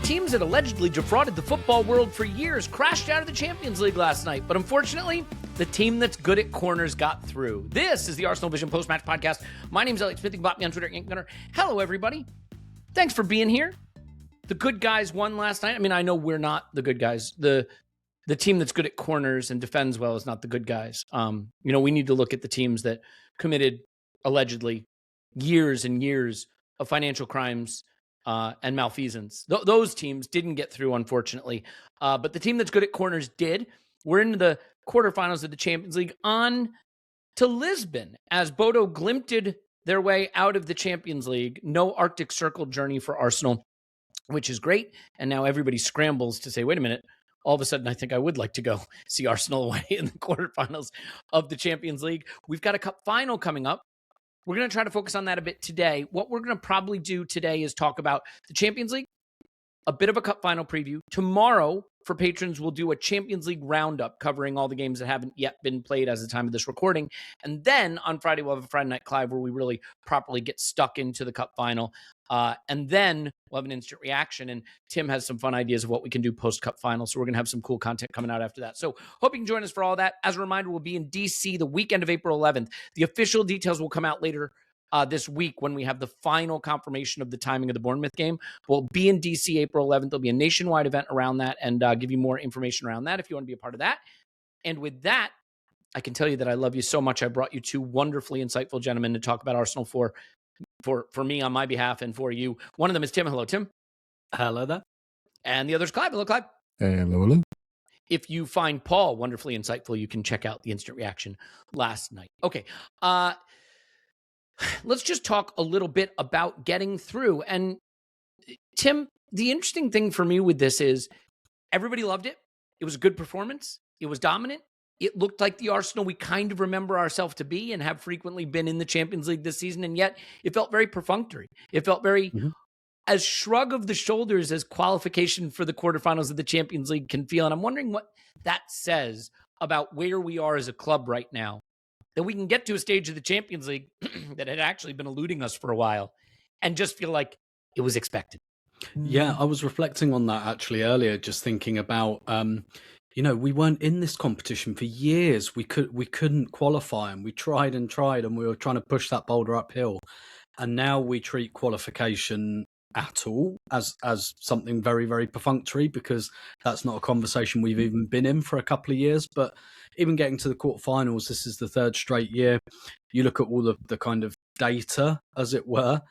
teams that allegedly defrauded the football world for years crashed out of the Champions League last night. But unfortunately, the team that's good at corners got through. This is the ArsenalVision Post-Match Podcast. My name's Elliot Smith. You can bot me on Twitter, @Gunner. Hello, everybody. Thanks for being here. The good guys won last night. I mean, I know we're not the good guys. The team that's good at corners and defends well is not the good guys. We need to look at the teams that committed, allegedly, years and years of financial crimes and malfeasance. Those teams didn't get through, unfortunately. But the team that's good at corners did. We're into the quarterfinals of the Champions League, on to Lisbon as Bodo glimpted their way out of the Champions League. No Arctic Circle journey for Arsenal, which is great. And now everybody scrambles to say, wait a minute, all of a sudden I think I would like to go see Arsenal away in the quarterfinals of the Champions League. We've got a cup final coming up. We're going to try to focus on that a bit today. What we're going to probably do today is talk about the Champions League, a bit of a cup final preview. Tomorrow, for patrons, we'll do a Champions League roundup covering all the games that haven't yet been played as the time of this recording. And then on Friday, we'll have a Friday Night Clive where we really properly get stuck into the cup final. And then we'll have an instant reaction. And Tim has some fun ideas of what we can do post-cup final. So we're going to have some cool content coming out after that. So hope you can join us for all that. As a reminder, we'll be in DC the weekend of April 11th. The official details will come out later this week when we have the final confirmation of the timing of the Bournemouth game. We'll be in DC April 11th. There'll be a nationwide event around that and give you more information around that if you want to be a part of that. And with that, I can tell you that I love you so much. I brought you two wonderfully insightful gentlemen to talk about Arsenal for me on my behalf and for you. One of them is Tim. Hello, Tim. Hello there. And the other is Clive. Hello, Clive. Hello. If you find Paul wonderfully insightful, you can check out the instant reaction last night. Okay. Let's just talk a little bit about getting through. And Tim, the interesting thing for me with this is everybody loved it. It was a good performance. It was dominant. It looked like the Arsenal we kind of remember ourselves to be and have frequently been in the Champions League this season. And yet it felt very perfunctory. It felt very as shrug of the shoulders as qualification for the quarterfinals of the Champions League can feel. And I'm wondering what that says about where we are as a club right now, that we can get to a stage of the Champions League that had actually been eluding us for a while and just feel like it was expected. Yeah, I was reflecting on that actually earlier, just thinking about, we weren't in this competition for years. We couldn't qualify, and we tried and we were trying to push that boulder uphill. And now we treat qualification at all as something very, very perfunctory, because that's not a conversation we've even been in for a couple of years. But even getting to the quarterfinals, this is the third straight year. You look at all the kind of data, as it were,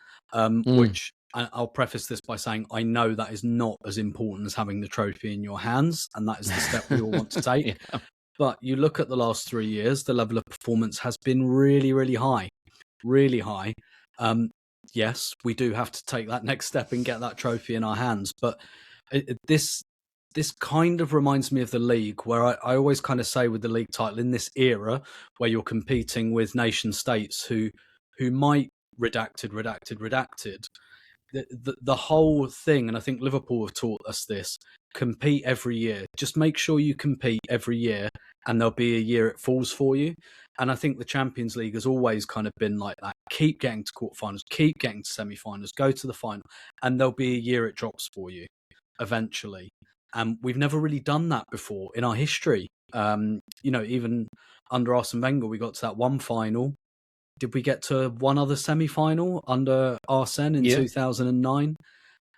which I'll preface this by saying I know that is not as important as having the trophy in your hands, and that is the step we all want to take. Yeah. But you look at the last 3 years, the level of performance has been really, really high, really high. Yes, we do have to take that next step and get that trophy in our hands. But this kind of reminds me of the league, where I always kind of say with the league title in this era where you're competing with nation states who might redacted. The whole thing, and I think Liverpool have taught us this, compete every year. Just make sure you compete every year, and there'll be a year it falls for you. And I think the Champions League has always kind of been like that. Keep getting to quarterfinals, keep getting to semi-finals, go to the final, and there'll be a year it drops for you eventually. And we've never really done that before in our history. Even under Arsene Wenger, we got to that one final. Did we get to one other semi-final under Arsene in 2009?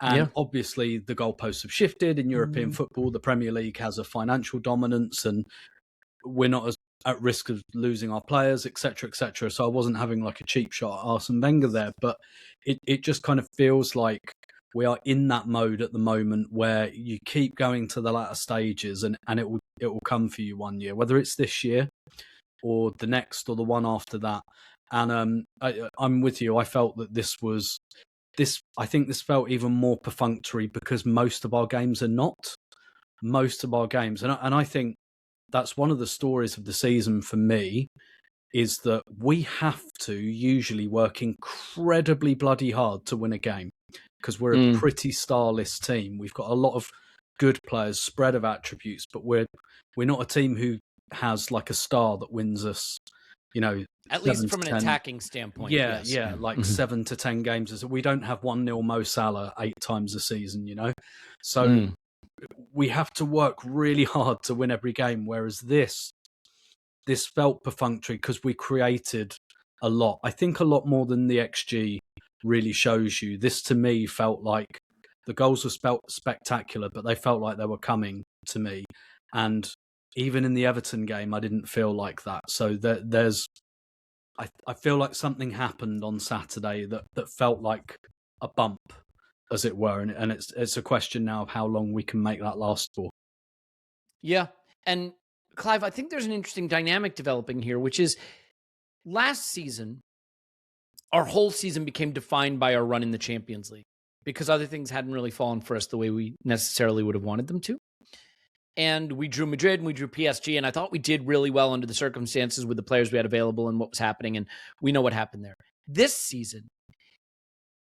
And obviously the goalposts have shifted in European football. The Premier League has a financial dominance, and we're not as at risk of losing our players, etc., etc. So I wasn't having like a cheap shot at Arsene Wenger there, but it just kind of feels like we are in that mode at the moment where you keep going to the latter stages, and it will come for you one year, whether it's this year or the next or the one after that. And I'm with you. I felt that this felt even more perfunctory because most of our games are not. Most of our games, and I think that's one of the stories of the season for me, is that we have to usually work incredibly bloody hard to win a game, because we're a pretty starless team. We've got a lot of good players, spread of attributes, but we're not a team who has like a star that wins us you know, At least 7 from to an 10. attacking standpoint. Yeah, yes. yeah, like 7 to 10 games. We don't have 1-0 Mo Salah 8 times a season, you know? So we have to work really hard to win every game, whereas this felt perfunctory because we created a lot. I think a lot more than the XG really shows you. This, to me, felt like the goals were spectacular, but they felt like they were coming to me. And even in the Everton game, I didn't feel like that. So I feel like something happened on Saturday that felt like a bump, as it were, and it's a question now of how long we can make that last for. Yeah, and Clive, I think there's an interesting dynamic developing here, which is last season, our whole season became defined by our run in the Champions League because other things hadn't really fallen for us the way we necessarily would have wanted them to. And we drew Madrid and we drew PSG, and I thought we did really well under the circumstances with the players we had available and what was happening, and we know what happened there. This season,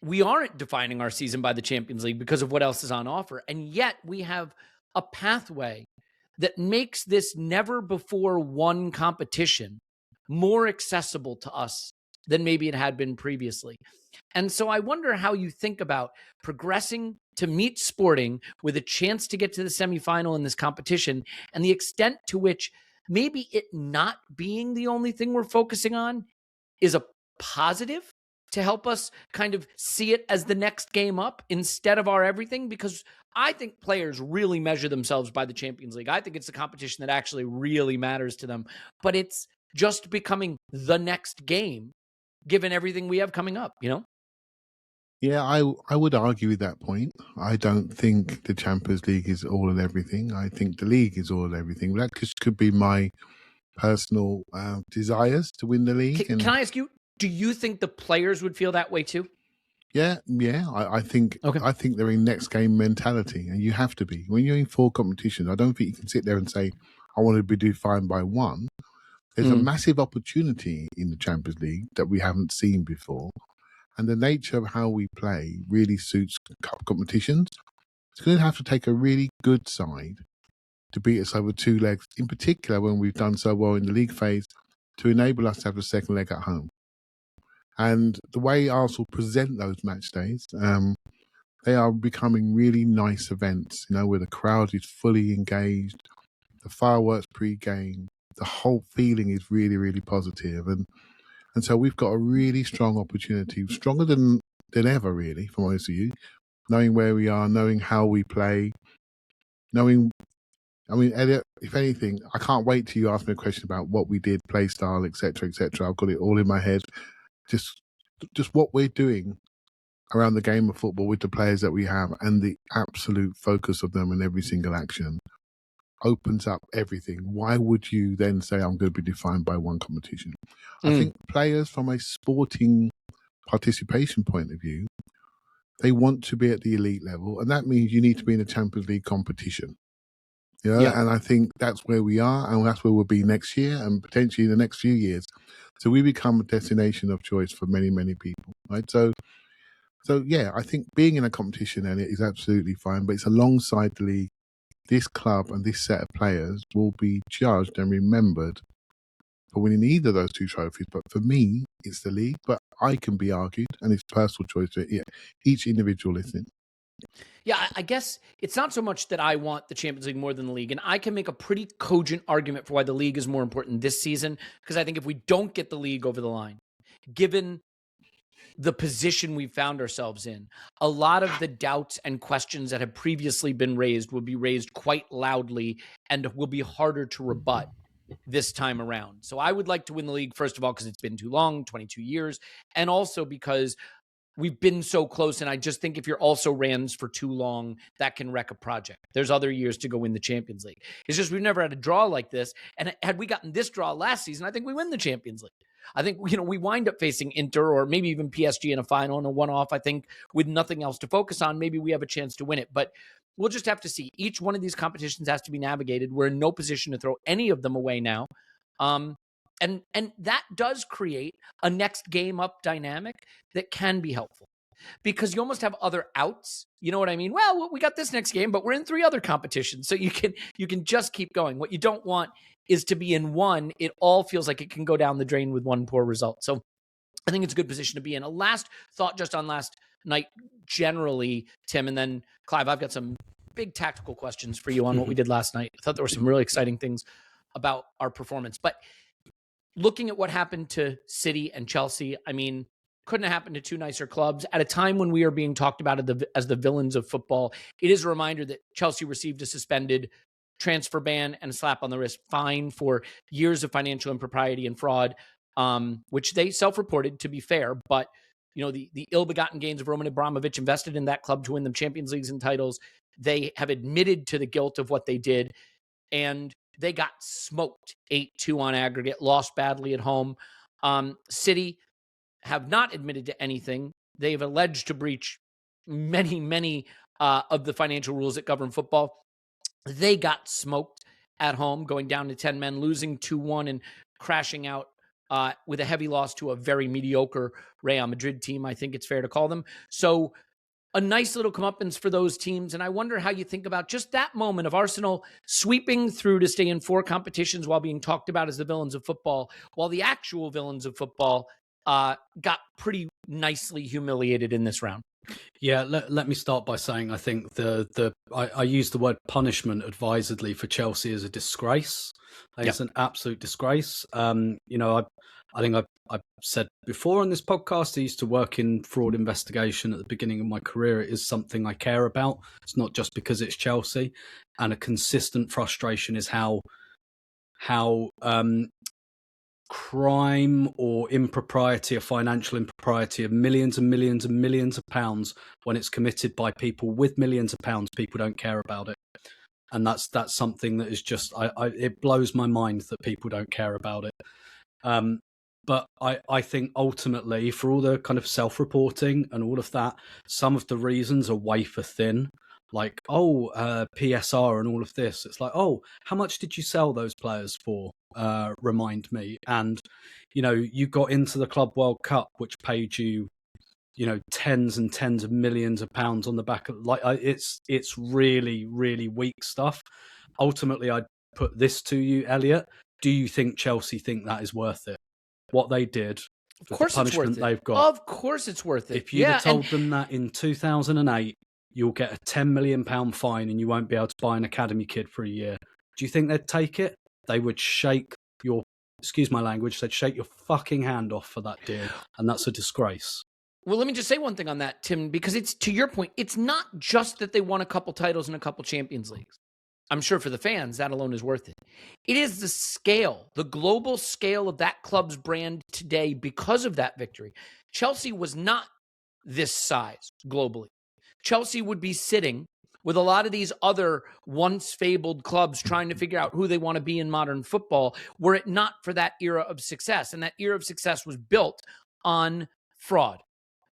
we aren't defining our season by the Champions League because of what else is on offer, and yet we have a pathway that makes this never-before-won competition more accessible to us than maybe it had been previously. And so I wonder how you think about progressing to meet Sporting with a chance to get to the semifinal in this competition and the extent to which maybe it not being the only thing we're focusing on is a positive to help us kind of see it as the next game up instead of our everything, because I think players really measure themselves by the Champions League. I think it's a competition that actually really matters to them, but it's just becoming the next game given everything we have coming up, you know? Yeah, I would argue with that point. I don't think the Champions League is all and everything. I think the league is all and everything. That just could be my personal desires to win the league. Can I ask you, do you think the players would feel that way too? Yeah. I think they're in next game mentality, and you have to be. When you're in 4 competitions, I don't think you can sit there and say, I want to be defined by one. There's a massive opportunity in the Champions League that we haven't seen before. And the nature of how we play really suits cup competitions. It's going to have to take a really good side to beat us over 2 legs, in particular when we've done so well in the league phase, to enable us to have the second leg at home. And the way Arsenal present those match days, they are becoming really nice events, you know, where the crowd is fully engaged, the fireworks pre-game, the whole feeling is really, really positive. And so we've got a really strong opportunity, stronger than ever, really, from honest with you, knowing where we are, knowing how we play, Elliot, if anything, I can't wait till you ask me a question about what we did, play style, etc., etc. I've got it all in my head. Just what we're doing around the game of football with the players that we have and the absolute focus of them in every single action opens up everything. Why would you then say I'm going to be defined by one competition? I think players, from a sporting participation point of view, they want to be at the elite level, and that means you need to be in a Champions League competition. You know? Yeah. And I think that's where we are, and that's where we'll be next year and potentially in the next few years. So we become a destination of choice for many, many people, right? So yeah, I think being in a competition, Elliot, is absolutely fine, but it's alongside the league. This club and this set of players will be judged and remembered for winning either of those 2 trophies. But for me, it's the league. But I can be argued, and it's personal choice to each individual listening. Yeah, I guess it's not so much that I want the Champions League more than the league. And I can make a pretty cogent argument for why the league is more important this season, because I think if we don't get the league over the line, given the position we found ourselves in, a lot of the doubts and questions that have previously been raised will be raised quite loudly and will be harder to rebut this time around. So I would like to win the league, first of all, because it's been too long, 22 years, and also because we've been so close, and I just think if you're also Rans for too long, that can wreck a project. There's other years to go win the Champions League. It's just we've never had a draw like this, and had we gotten this draw last season, I think we win the Champions League. I think, we wind up facing Inter or maybe even PSG in a final and a one-off. I think with nothing else to focus on, maybe we have a chance to win it. But we'll just have to see. Each one of these competitions has to be navigated. We're in no position to throw any of them away now. And that does create a next game up dynamic that can be helpful. because you almost have other outs. You know what I mean? Well, we got this next game, but we're in 3 other competitions. So you can just keep going. What you don't want is to be in one. It all feels like it can go down the drain with one poor result. So I think it's a good position to be in. A last thought just on last night generally, Tim, and then Clive, I've got some big tactical questions for you on what we did last night. I thought there were some really exciting things about our performance. But looking at what happened to City and Chelsea, I mean, couldn't have happened to 2 nicer clubs. At a time when we are being talked about as the villains of football, it is a reminder that Chelsea received a suspended transfer ban and a slap on the wrist fine for years of financial impropriety and fraud, which they self-reported, to be fair. But, you know, the ill-begotten gains of Roman Abramovich invested in that club to win them Champions Leagues and titles. They have admitted to the guilt of what they did, and they got smoked 8-2 on aggregate, lost badly at home. City have not admitted to anything. They've alleged to breach many of the financial rules that govern football. They got smoked at home, going down to 10 men, losing 2-1 and crashing out with a heavy loss to a very mediocre Real Madrid team, I think it's fair to call them. So a nice little comeuppance for those teams. And I wonder how you think about just that moment of Arsenal sweeping through to stay in 4 competitions while being talked about as the villains of football, while the actual villains of football got pretty nicely humiliated in this round. Yeah, let me start by saying I think I use the word punishment advisedly for Chelsea as a disgrace. I think it's an absolute disgrace. You know, I think I've said before on this podcast, I used to work in fraud investigation at the beginning of my career. It is something I care about. It's not just because it's Chelsea, and a consistent frustration is how crime or impropriety or financial impropriety of millions and millions and millions of pounds, when it's committed by people with millions of pounds, people don't care about it. And that's something that is just, it blows my mind that people don't care about it. But I think ultimately, for all the kind of self-reporting and all of that, some of the reasons are wafer thin. Like, PSR and all of this. It's like, how much did you sell those players for? Remind me. And, you know, you got into the Club World Cup, which paid you, you know, tens and tens of millions of pounds on the back of, like, it's really, really weak stuff. Ultimately, I'd put this to you, Elliot. Do you think Chelsea think that is worth it? What they did, of course, the punishment they've got. Of course, it's worth it. If you'd have told them that in 2008, you'll get a £10 million fine and you won't be able to buy an academy kid for a year, do you think they'd take it? They would shake your, excuse my language, they'd shake your fucking hand off for that deal. And that's a disgrace. Well, let me just say one thing on that, Tim, because it's, to your point, it's not just that they won a couple titles and a couple Champions Leagues. I'm sure for the fans, that alone is worth it. It is the scale, the global scale of that club's brand today because of that victory. Chelsea was not this size globally. Chelsea would be sitting with a lot of these other once fabled clubs trying to figure out who they want to be in modern football, were it not for that era of success. And that era of success was built on fraud,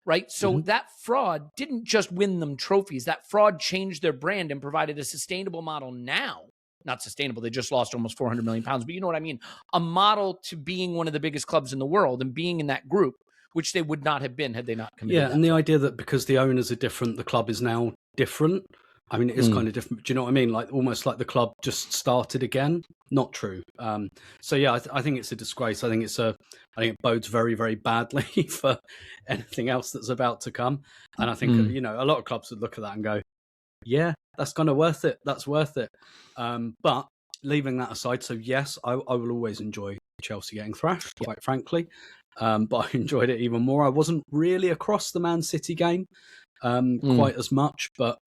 right? So that fraud didn't just win them trophies. That fraud changed their brand and provided a sustainable model now. Not sustainable, they just lost almost £400 million, but you know what I mean? A model to being one of the biggest clubs in the world and being in that group, which they would not have been had they not committed. Yeah, and the idea that because the owners are different, the club is now different. I mean, it is kind of different. Do you know what I mean? Like almost like the club just started again. Not true. So yeah, I think it's a disgrace. I think it bodes very, very badly for anything else that's about to come. And I think you know, a lot of clubs would look at that and go, "Yeah, that's kind of worth it. That's worth it." But leaving that aside, so yes, I will always enjoy Chelsea getting thrashed, quite frankly. But I enjoyed it even more. I wasn't really across the Man City game quite as much, but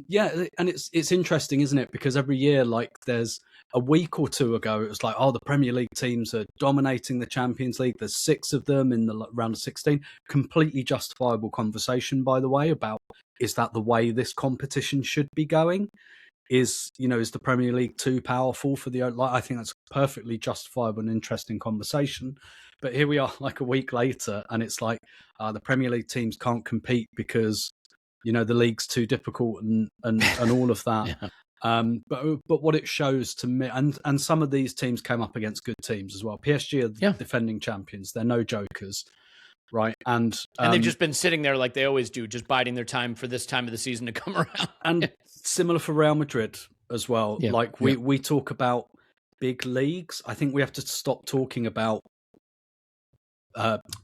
yeah, and it's interesting, isn't it? Because every year, like there's a week or two ago, it was like, the Premier League teams are dominating the Champions League. There's 6 of them in the round of 16. Completely justifiable conversation, by the way, about is that the way this competition should be going? Is the Premier League too powerful for the? Like, I think that's a perfectly justifiable and interesting conversation. But here we are, like a week later, and it's like the Premier League teams can't compete because the league's too difficult and all of that. But what it shows to me, and some of these teams came up against good teams as well. PSG are defending champions; they're no jokers. right? And they've just been sitting there like they always do, just biding their time for this time of the season to come around. And similar for Real Madrid as well. Yeah. Like we talk about big leagues. I think we have to stop talking about.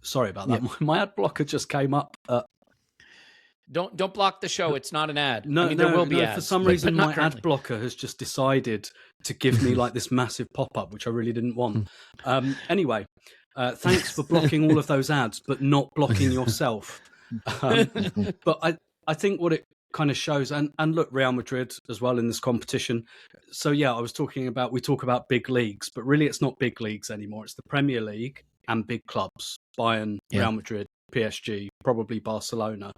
Sorry about that. Yeah. My ad blocker just came up. Don't block the show. It's not an ad. No, I mean, there will be ads. For some reason, my ad blocker has just decided to give me like this massive pop-up, which I really didn't want. Anyway, thanks for blocking all of those ads, but not blocking yourself. But I think what it kind of shows, and look, Real Madrid as well in this competition. So yeah, we talk about big leagues, but really it's not big leagues anymore. It's the Premier League and big clubs, Bayern, Real Madrid, PSG, probably Barcelona.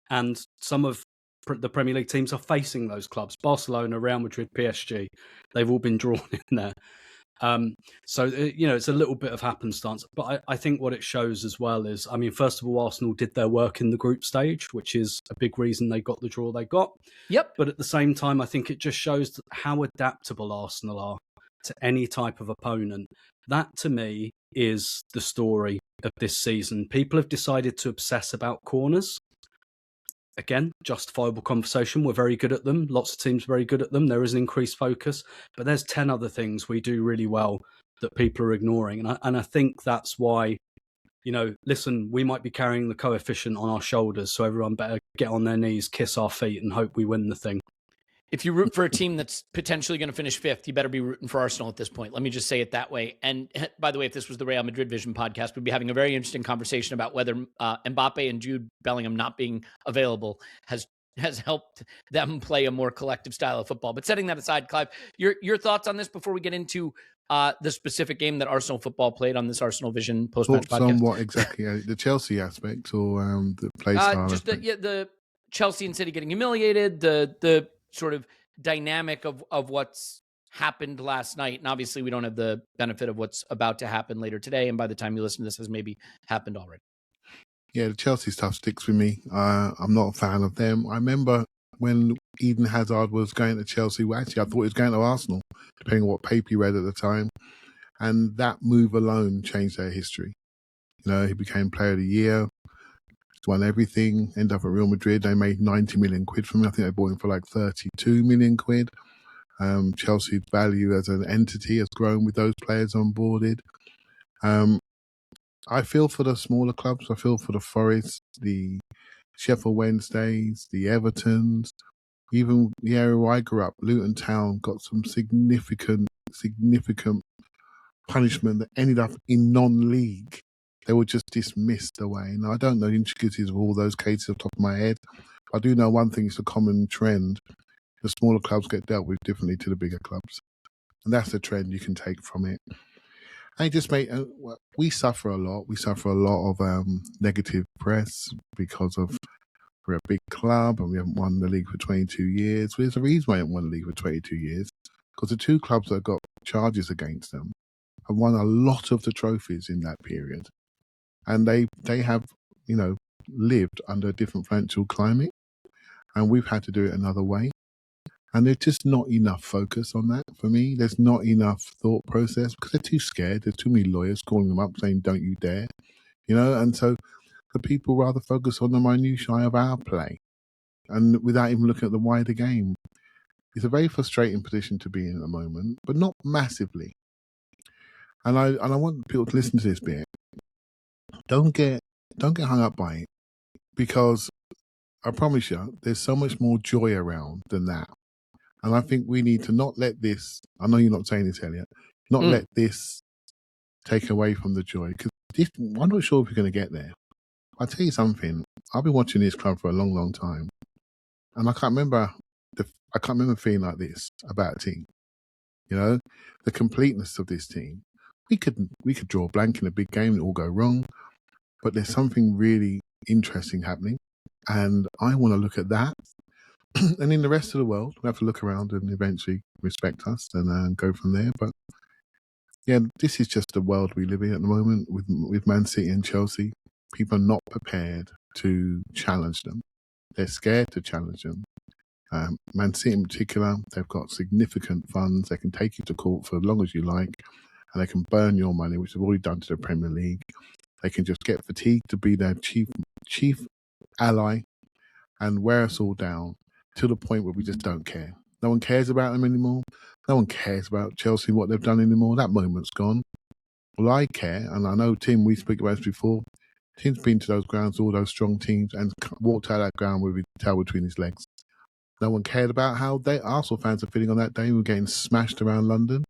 And some of the Premier League teams are facing those clubs. Barcelona, Real Madrid, PSG. They've all been drawn in there. So, it's a little bit of happenstance. But I think what it shows as well is, I mean, first of all, Arsenal did their work in the group stage, which is a big reason they got the draw they got. Yep. But at the same time, I think it just shows how adaptable Arsenal are to any type of opponent. That, to me, is the story of this season. People have decided to obsess about corners. Again, justifiable conversation. We're very good at them. Lots of teams are very good at them. There is an increased focus, but there's 10 other things we do really well that people are ignoring. And I think that's why, listen, we might be carrying the coefficient on our shoulders, so everyone better get on their knees, kiss our feet, and hope we win the thing. If you root for a team that's potentially going to finish fifth, you better be rooting for Arsenal at this point. Let me just say it that way. And by the way, if this was the Real Madrid Vision podcast, we'd be having a very interesting conversation about whether Mbappe and Jude Bellingham not being available has helped them play a more collective style of football. But setting that aside, Clive, your thoughts on this before we get into the specific game that Arsenal football played on this Arsenal Vision post-match podcast? On what exactly? The Chelsea aspect or the play style? Just the Chelsea and City getting humiliated, the sort of dynamic of what's happened last night. And obviously we don't have the benefit of what's about to happen later today. And by the time you listen to this, has maybe happened already. Yeah, the Chelsea stuff sticks with me. I'm not a fan of them. I remember when Eden Hazard was going to Chelsea. Well, actually, I thought he was going to Arsenal, depending on what paper he read at the time. And that move alone changed their history. He became Player of the Year. Won everything, ended up at Real Madrid. They made 90 million quid from him. I think they bought him for like 32 million quid. Chelsea's value as an entity has grown with those players onboarded. I feel for the smaller clubs. I feel for the Forest, the Sheffield Wednesdays, the Evertons, even the area where I grew up, Luton Town, got some significant punishment that ended up in non-league. They were just dismissed away. And I don't know the intricacies of all those cases off the top of my head. I do know one thing is a common trend. The smaller clubs get dealt with differently to the bigger clubs. And that's the trend you can take from it. And it just we suffer a lot. We suffer a lot of negative press because we're a big club and we haven't won the league for 22 years. Well, there's a reason why we haven't won the league for 22 years. Because the two clubs that got charges against them have won a lot of the trophies in that period. And they have, lived under a different financial climate. And we've had to do it another way. And there's just not enough focus on that for me. There's not enough thought process because they're too scared. There's too many lawyers calling them up saying, don't you dare. And so the people rather focus on the minutiae of our play and without even looking at the wider game. It's a very frustrating position to be in at the moment, but not massively. And I want people to listen to this bit. Don't get hung up by it because I promise you, there's so much more joy around than that. And I think we need to not let this, I know you're not saying this, Elliot, not let this take away from the joy because I'm not sure if we're going to get there. I'll tell you something. I've been watching this club for a long, long time. And I can't remember feeling like this about a team. The completeness of this team. We could draw a blank in a big game and it all go wrong. But there's something really interesting happening. And I want to look at that. And in the rest of the world, we have to look around and eventually respect us and go from there. But yeah, this is just the world we live in at the moment with Man City and Chelsea. People are not prepared to challenge them. They're scared to challenge them. Man City in particular, they've got significant funds. They can take you to court for as long as you like. And they can burn your money, which they've already done to the Premier League. They can just get fatigued to be their chief ally and wear us all down to the point where we just don't care. No one cares about them anymore. No one cares about Chelsea, what they've done anymore. That moment's gone. Well, I care, and I know Tim, we spoke about this before. Tim's been to those grounds, all those strong teams, and walked out of that ground with his tail between his legs. No one cared about how Arsenal fans are feeling on that day. We're getting smashed around London.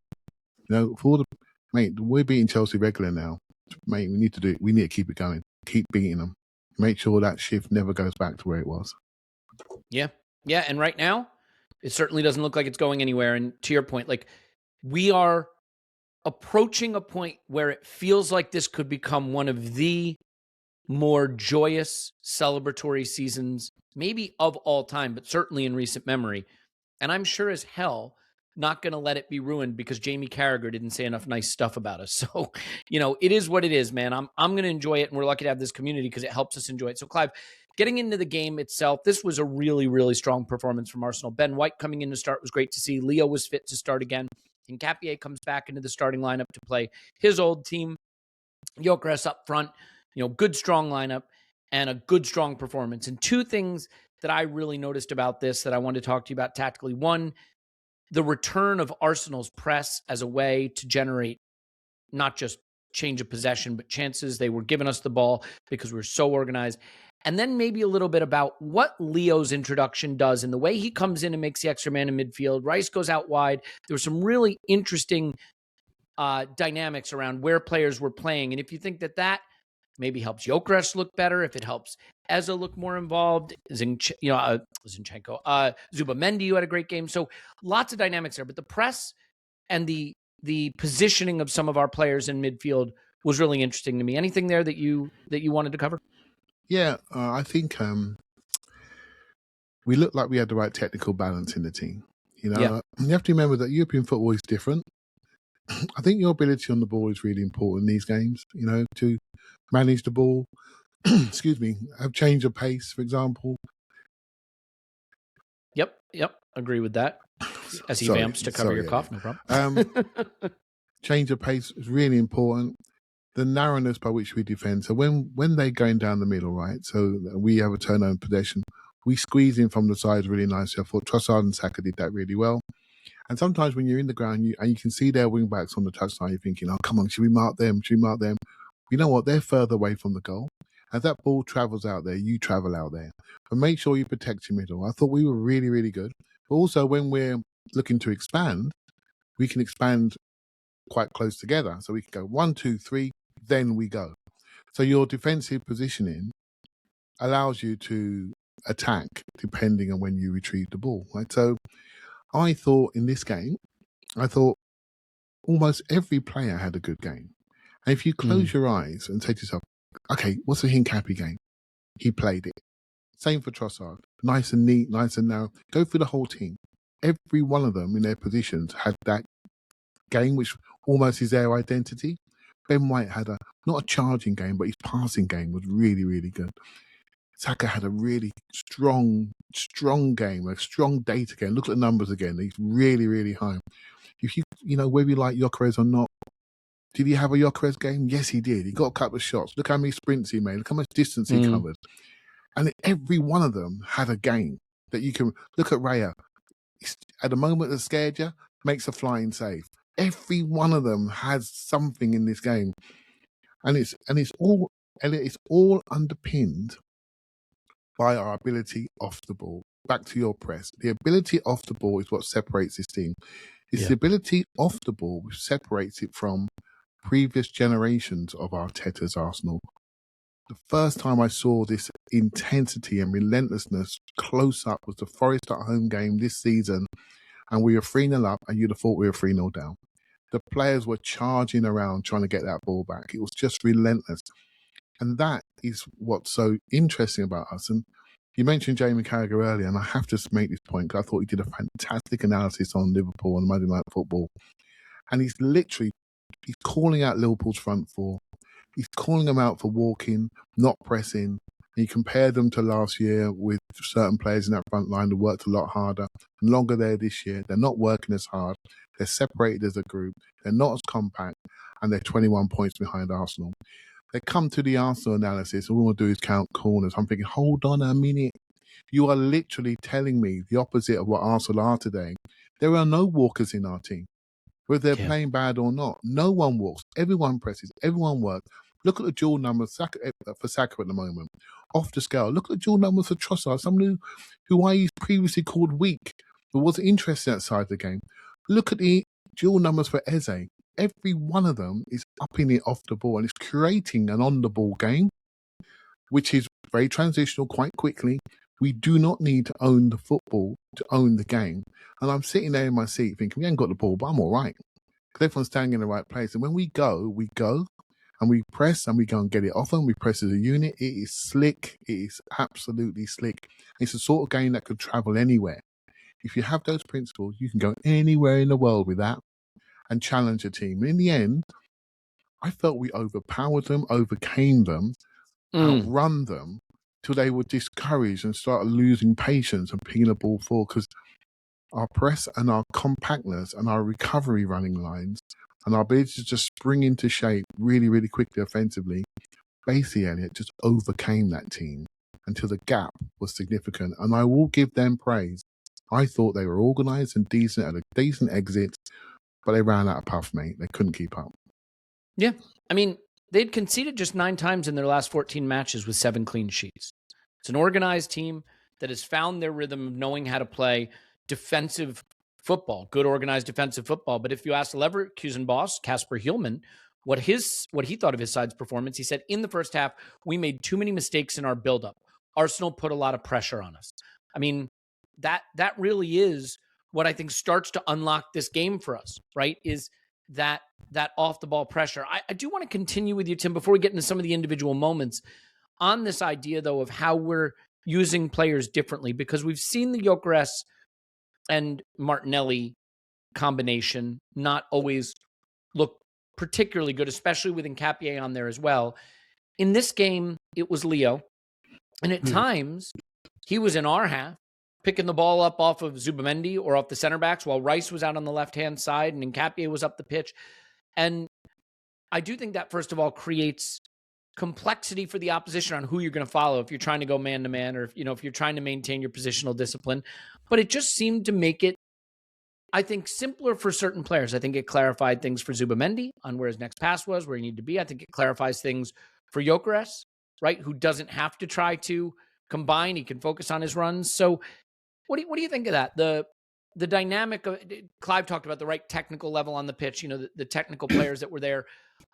Mate, we're beating Chelsea regular now. Mate, we need to do it. We need to keep it going. Keep beating them. Make sure that shift never goes back to where it was. Yeah. Yeah. And right now, it certainly doesn't look like it's going anywhere. And to your point, like, we are approaching a point where it feels like this could become one of the more joyous celebratory seasons, maybe of all time, but certainly in recent memory. And I'm sure as hell not going to let it be ruined because Jamie Carragher didn't say enough nice stuff about us. So, it is what it is, man. I'm going to enjoy it, and we're lucky to have this community because it helps us enjoy it. So, Clive, getting into the game itself, this was a really, really strong performance from Arsenal. Ben White coming in to start was great to see. Leo was fit to start again. And Capier comes back into the starting lineup to play his old team. Gyokeres up front, good, strong lineup and a good, strong performance. And two things that I really noticed about this that I wanted to talk to you about tactically. One, the return of Arsenal's press as a way to generate not just change of possession, but chances. They were giving us the ball because we're so organized. And then maybe a little bit about what Leo's introduction does and the way he comes in and makes the extra man in midfield. Rice goes out wide. There were some really interesting dynamics around where players were playing. And if you think that maybe helps Gyokeres look better, if it helps Eza look more involved, Zinchenko, Zubamendi, who had a great game. So lots of dynamics there. But the press and the positioning of some of our players in midfield was really interesting to me. Anything there that you wanted to cover? Yeah, I think we looked like we had the right technical balance in the team. You have to remember that European football is different. I think your ability on the ball is really important in these games, to manage the ball, excuse me, have change of pace, for example. Yep, agree with that. As he vamps to cover your cough, no problem. Change of pace is really important. The narrowness by which we defend. So when they're going down the middle, right, so we have a turnover possession, we squeeze in from the sides really nicely. I thought Trossard and Saka did that really well. And sometimes when you're in the ground you can see their wing backs on the touchline, you're thinking, oh, come on, should we mark them? You know what? They're further away from the goal. As that ball travels out there, you travel out there. But make sure you protect your middle. I thought we were really, really good. But also when we're looking to expand, we can expand quite close together. So we can go 1, 2, 3, then we go. So your defensive positioning allows you to attack depending on when you retrieve the ball. Right? So I thought in this game, almost every player had a good game. And if you close your eyes and say to yourself, okay, what's the Hincapi game? He played it. Same for Trossard. Nice and neat, nice and narrow. Go through the whole team. Every one of them in their positions had that game, which almost is their identity. Ben White had not a charging game, but his passing game was really, really good. Saka had a really strong game, a strong date again. Look at the numbers again. He's really, really high. If whether you like Gyokeres or not, did he have a Gyokeres game? Yes, he did. He got a couple of shots. Look how many sprints he made. Look how much distance he covered. And every one of them had a game that you can look at. Raya, at the moment that scared you, makes a flying save. Every one of them has something in this game. And it's all underpinned by our ability off the ball. Back to your press. The ability off the ball is what separates this team. It's the ability off the ball which separates it from previous generations of Arteta's Arsenal. The first time I saw this intensity and relentlessness close up was the Forest at home game this season, and we were 3-0 up, and you'd have thought we were 3-0 down. The players were charging around trying to get that ball back. It was just relentless. And that is what's so interesting about us. And you mentioned Jamie Carragher earlier, and I have to make this point because I thought he did a fantastic analysis on Liverpool and Monday Night Football. And he's calling out Liverpool's front four. He's calling them out for walking, not pressing. He compared them to last year with certain players in that front line that worked a lot harder and longer there this year. They're not working as hard. They're separated as a group. They're not as compact, and they're 21 points behind Arsenal. They come to the Arsenal analysis, all we want to do is count corners. I'm thinking, hold on a minute. You are literally telling me the opposite of what Arsenal are today. There are no walkers in our team, whether they're playing bad or not. No one walks. Everyone presses. Everyone works. Look at the dual numbers for Saka at the moment. Off the scale. Look at the dual numbers for Trossard, someone who I previously called weak, who wasn't interested outside the game. Look at the dual numbers for Eze. Every one of them is upping it off the ball and it's creating an on-the-ball game, which is very transitional quite quickly. We do not need to own the football to own the game. And I'm sitting there in my seat thinking, we ain't got the ball, but I'm all right. Because everyone's standing in the right place. And when we go, and we press and we go and get it off them. We press as a unit. It is slick. It is absolutely slick. It's the sort of game that could travel anywhere. If you have those principles, you can go anywhere in the world with that and challenge a team. In the end, I felt we overpowered them, overcame them, outrun them till they were discouraged and started losing patience and picking the ball forward, because our press and our compactness and our recovery running lines and our ability to just spring into shape really, really quickly offensively, basically, Elliot, just overcame that team until the gap was significant. And I will give them praise. I thought they were organised and decent, at a decent exit, but they ran out of puff, mate. They couldn't keep up. Yeah. I mean, they'd conceded just 9 times in their last 14 matches with 7 clean sheets. It's an organized team that has found their rhythm of knowing how to play defensive football, good organized defensive football. But if you ask the Leverkusen boss, Kasper Hjulmand, what he thought of his side's performance, he said, in the first half, we made too many mistakes in our buildup. Arsenal put a lot of pressure on us. I mean, that really is what I think starts to unlock this game for us, right? Is that off the ball pressure. I do want to continue with you, Tim, before we get into some of the individual moments on this idea, though, of how we're using players differently, because we've seen the Gyokeres and Martinelli combination not always look particularly good, especially with Nkapie on there as well. In this game, it was Leo, and at times he was in our half, picking the ball up off of Zubamendi or off the center backs, while Rice was out on the left-hand side and Nkapie was up the pitch. And I do think that, first of all, creates complexity for the opposition on who you're going to follow if you're trying to go man-to-man, or if you're trying to maintain your positional discipline. But it just seemed to make it, I think, simpler for certain players. I think it clarified things for Zubamendi on where his next pass was, where he needed to be. I think it clarifies things for Gyokeres, right, who doesn't have to try to combine. He can focus on his runs. So what do you think of that? The dynamic of, Clive talked about the right technical level on the pitch, the technical players that were there.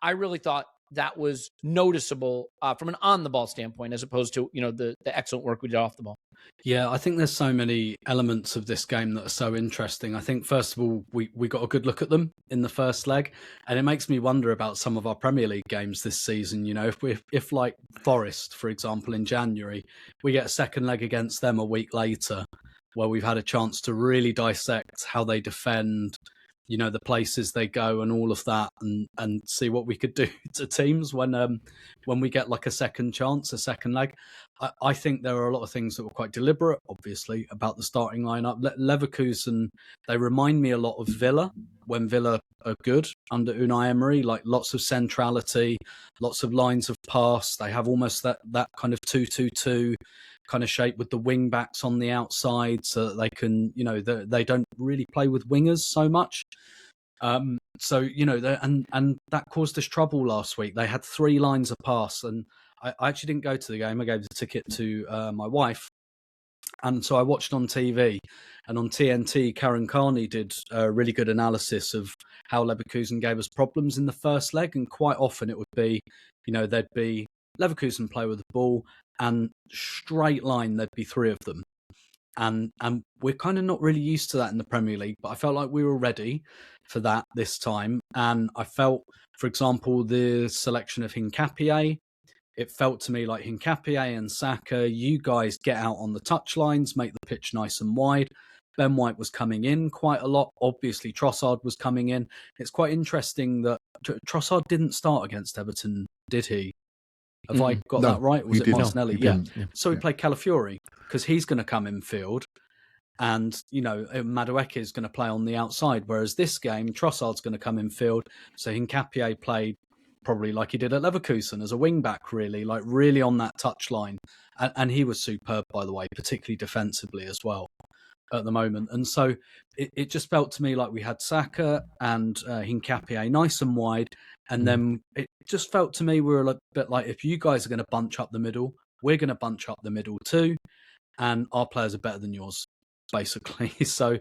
I really thought that was noticeable from an on-the-ball standpoint, as opposed to, the excellent work we did off the ball. Yeah, I think there's so many elements of this game that are so interesting. I think, first of all, we got a good look at them in the first leg, and it makes me wonder about some of our Premier League games this season. If like Forest, for example, in January, we get a second leg against them a week later, where we've had a chance to really dissect how they defend, the places they go and all of that, and see what we could do to teams when we get like a second chance, a second leg. I think there are a lot of things that were quite deliberate, obviously, about the starting lineup. Leverkusen, they remind me a lot of Villa, when Villa are good under Unai Emery, like lots of centrality, lots of lines of pass. They have almost that kind of 2-2-2 kind of shape with the wing backs on the outside, so that they can, they don't really play with wingers so much. And that caused us trouble last week. They had 3 lines of pass, and I actually didn't go to the game. I gave the ticket to my wife, and so I watched on TV. And on TNT, Karen Carney did a really good analysis of how Leverkusen gave us problems in the first leg, and quite often it would be, there'd be Leverkusen play with the ball, and straight line there'd be 3 of them. And we're kind of not really used to that in the Premier League, but I felt like we were ready for that this time. And I felt, for example, the selection of Nkapie, it felt to me like Nkapie and Saka, you guys get out on the touchlines, make the pitch nice and wide. Ben White was coming in quite a lot. Obviously, Trossard was coming in. It's quite interesting that Trossard didn't start against Everton, did he? Have I got that right? Was it Martinelli? Yeah. So we played Calafiori, because he's going to come in field, and Madueke is going to play on the outside. Whereas this game, Trossard's going to come in field, so Nkapie played probably like he did at Leverkusen as a wing back, really on that touchline. And he was superb, by the way, particularly defensively as well at the moment. And so it just felt to me like we had Saka and Hincapié nice and wide. And then it just felt to me we were a bit like, if you guys are going to bunch up the middle, we're going to bunch up the middle too. And our players are better than yours, basically. So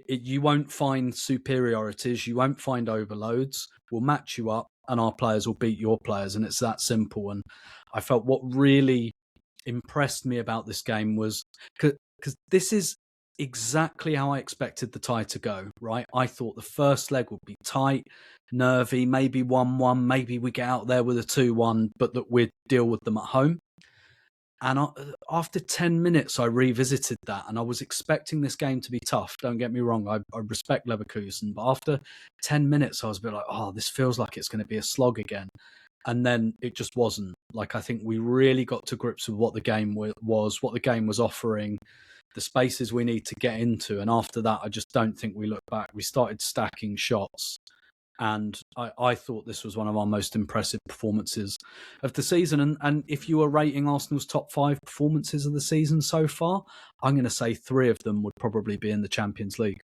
you won't find superiorities. You won't find overloads. We'll match you up and our players will beat your players. And it's that simple. And I felt what really impressed me about this game was because this is exactly how I expected the tie to go, right? I thought the first leg would be tight, nervy, maybe 1-1, maybe we get out there with a 2-1, but that we'd deal with them at home. And after 10 minutes, I revisited that, and I was expecting this game to be tough. Don't get me wrong, I respect Leverkusen, but after 10 minutes, I was a bit like, oh, this feels like it's going to be a slog again. And then it just wasn't. Like, I think we really got to grips with what the game was, what the game was offering, the spaces we need to get into. And after that, I just don't think we looked back. We started stacking shots. And I thought this was one of our most impressive performances of the season. And if you were rating Arsenal's top 5 performances of the season so far, I'm going to say 3 of them would probably be in the Champions League.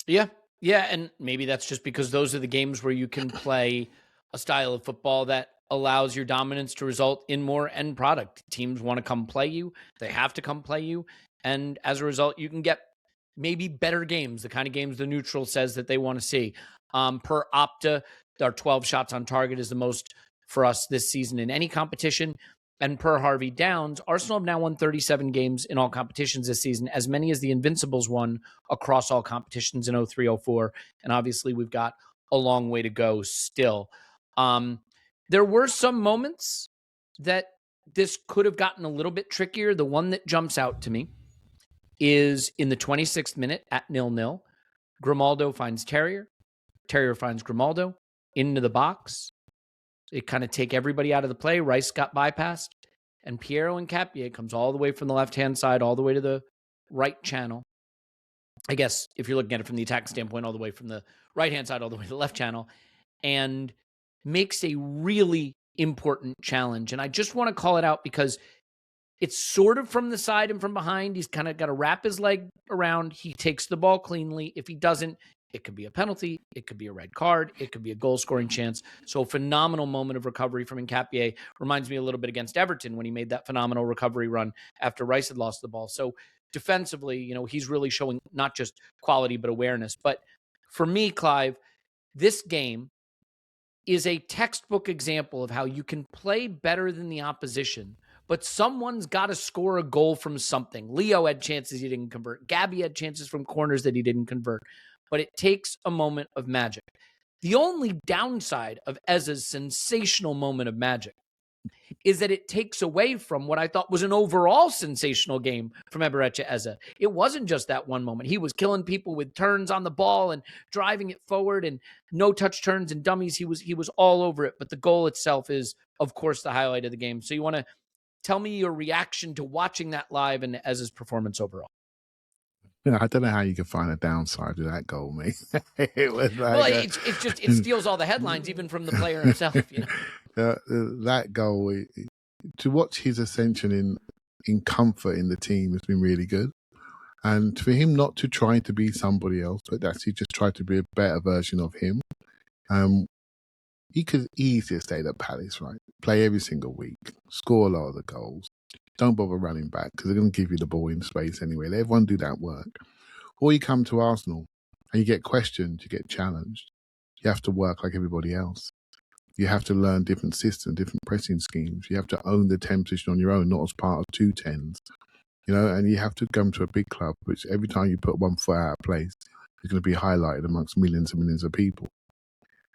Yeah. And maybe that's just because those are the games where you can play a style of football that allows your dominance to result in more end product. Teams want to come play you. They have to come play you. And as a result, you can get maybe better games, the kind of games the neutral says that they want to see. Per Opta, our 12 shots on target is the most for us this season in any competition. And per Harvey Downs, Arsenal have now won 37 games in all competitions this season, as many as the Invincibles won across all competitions in 03-04. And obviously, we've got a long way to go still. There were some moments that this could have gotten a little bit trickier. The one that jumps out to me is in the 26th minute at 0-0. Grimaldo finds Terrier. Terrier finds Grimaldo into the box. It kind of take everybody out of the play. Rice got bypassed. And Piero Hincapié comes all the way from the left-hand side, all the way to the right channel. I guess if you're looking at it from the attack standpoint, all the way from the right-hand side, all the way to the left channel. And makes a really important challenge. And I just want to call it out because it's sort of from the side and from behind. He's kind of got to wrap his leg around. He takes the ball cleanly. If he doesn't, it could be a penalty. It could be a red card. It could be a goal-scoring chance. So a phenomenal moment of recovery from Hincapié. Reminds me a little bit against Everton when he made that phenomenal recovery run after Rice had lost the ball. So defensively, he's really showing not just quality, but awareness. But for me, Clive, this game is a textbook example of how you can play better than the opposition, but someone's got to score a goal from something. Leo had chances he didn't convert. Gabby had chances from corners that he didn't convert. But it takes a moment of magic. The only downside of Eze's sensational moment of magic is that it takes away from what I thought was an overall sensational game from Eberechi Eze. It wasn't just that one moment. He was killing people with turns on the ball and driving it forward and no touch turns and dummies. He was all over it. But the goal itself is, of course, the highlight of the game. So you want to tell me your reaction to watching that live and Eze's performance overall? Yeah, I don't know how you can find a downside to that goal, mate. It was like, it's just it steals all the headlines, even from the player himself. That goal, to watch his ascension in comfort in the team has been really good, and for him not to try to be somebody else, but actually just try to be a better version of him. He could easily stay at Palace, right? Play every single week, score a lot of the goals. Don't bother running back because they're going to give you the ball in space anyway. Let everyone do that work. Or you come to Arsenal and you get questioned, you get challenged. You have to work like everybody else. You have to learn different systems, different pressing schemes. You have to own the 10 position on your own, not as part of 2 10s. And you have to come to a big club, which every time you put one foot out of place, is going to be highlighted amongst millions and millions of people.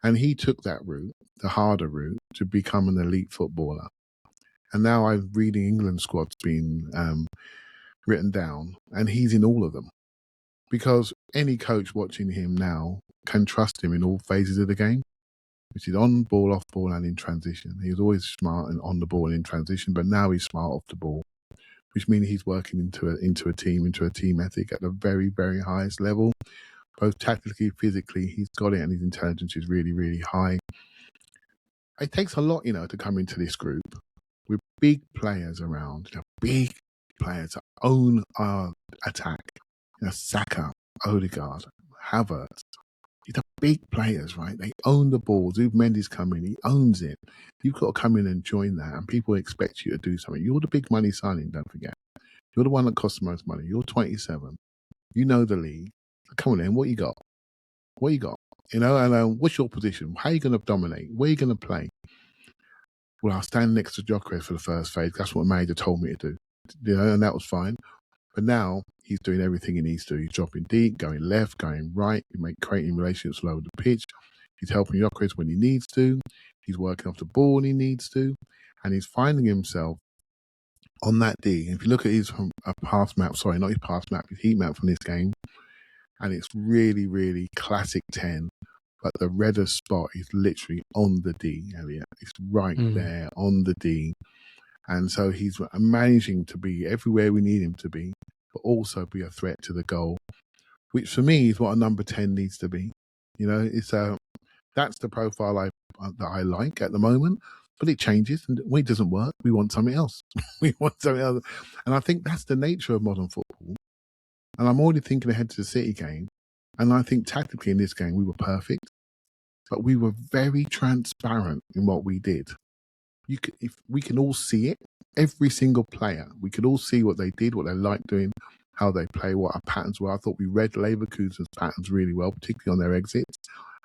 And he took that route, the harder route, to become an elite footballer. And now I'm reading England squad's been written down, and he's in all of them. Because any coach watching him now can trust him in all phases of the game, which is on ball, off ball, and in transition. He was always smart and on the ball and in transition, but now he's smart off the ball, which means he's working into a team ethic at the very, very highest level, both tactically, physically. He's got it, and his intelligence is really, really high. it takes a lot, to come into this group with big players around, big players that own our attack. Saka, Odegaard, Havertz. These are big players, right? They own the ball. Mendy's coming, he owns it. You've got to come in and join that, and people expect you to do something. You're the big money signing, don't forget. You're the one that costs the most money. You're 27. You know the league. Come on then, what you got? What you got? And what's your position? How are you going to dominate? Where are you going to play? Well, I'll stand next to Gyokeres for the first phase. That's what the manager told me to do. And that was fine. But now he's doing everything he needs to. He's dropping deep, going left, going right. Creating relationships all over the pitch. He's helping Gyokeres when he needs to. He's working off the ball when he needs to. And he's finding himself on that D. If you look at his pass map, sorry, not his pass map, his heat map from this game, and it's really, really classic 10. But the redder spot is literally on the D, Elliot. It's right there on the D. And so he's managing to be everywhere we need him to be, but also be a threat to the goal, which for me is what a number 10 needs to be. It's that's the profile that I like at the moment, but it changes. And when it doesn't work, we want something else. We want something else. And I think that's the nature of modern football. And I'm already thinking ahead to the City game. And I think tactically in this game, we were perfect, but we were very transparent in what we did. If we can all see it, every single player, we could all see what they did, what they liked doing, how they play, what our patterns were. I thought we read Leverkusen's patterns really well, particularly on their exits,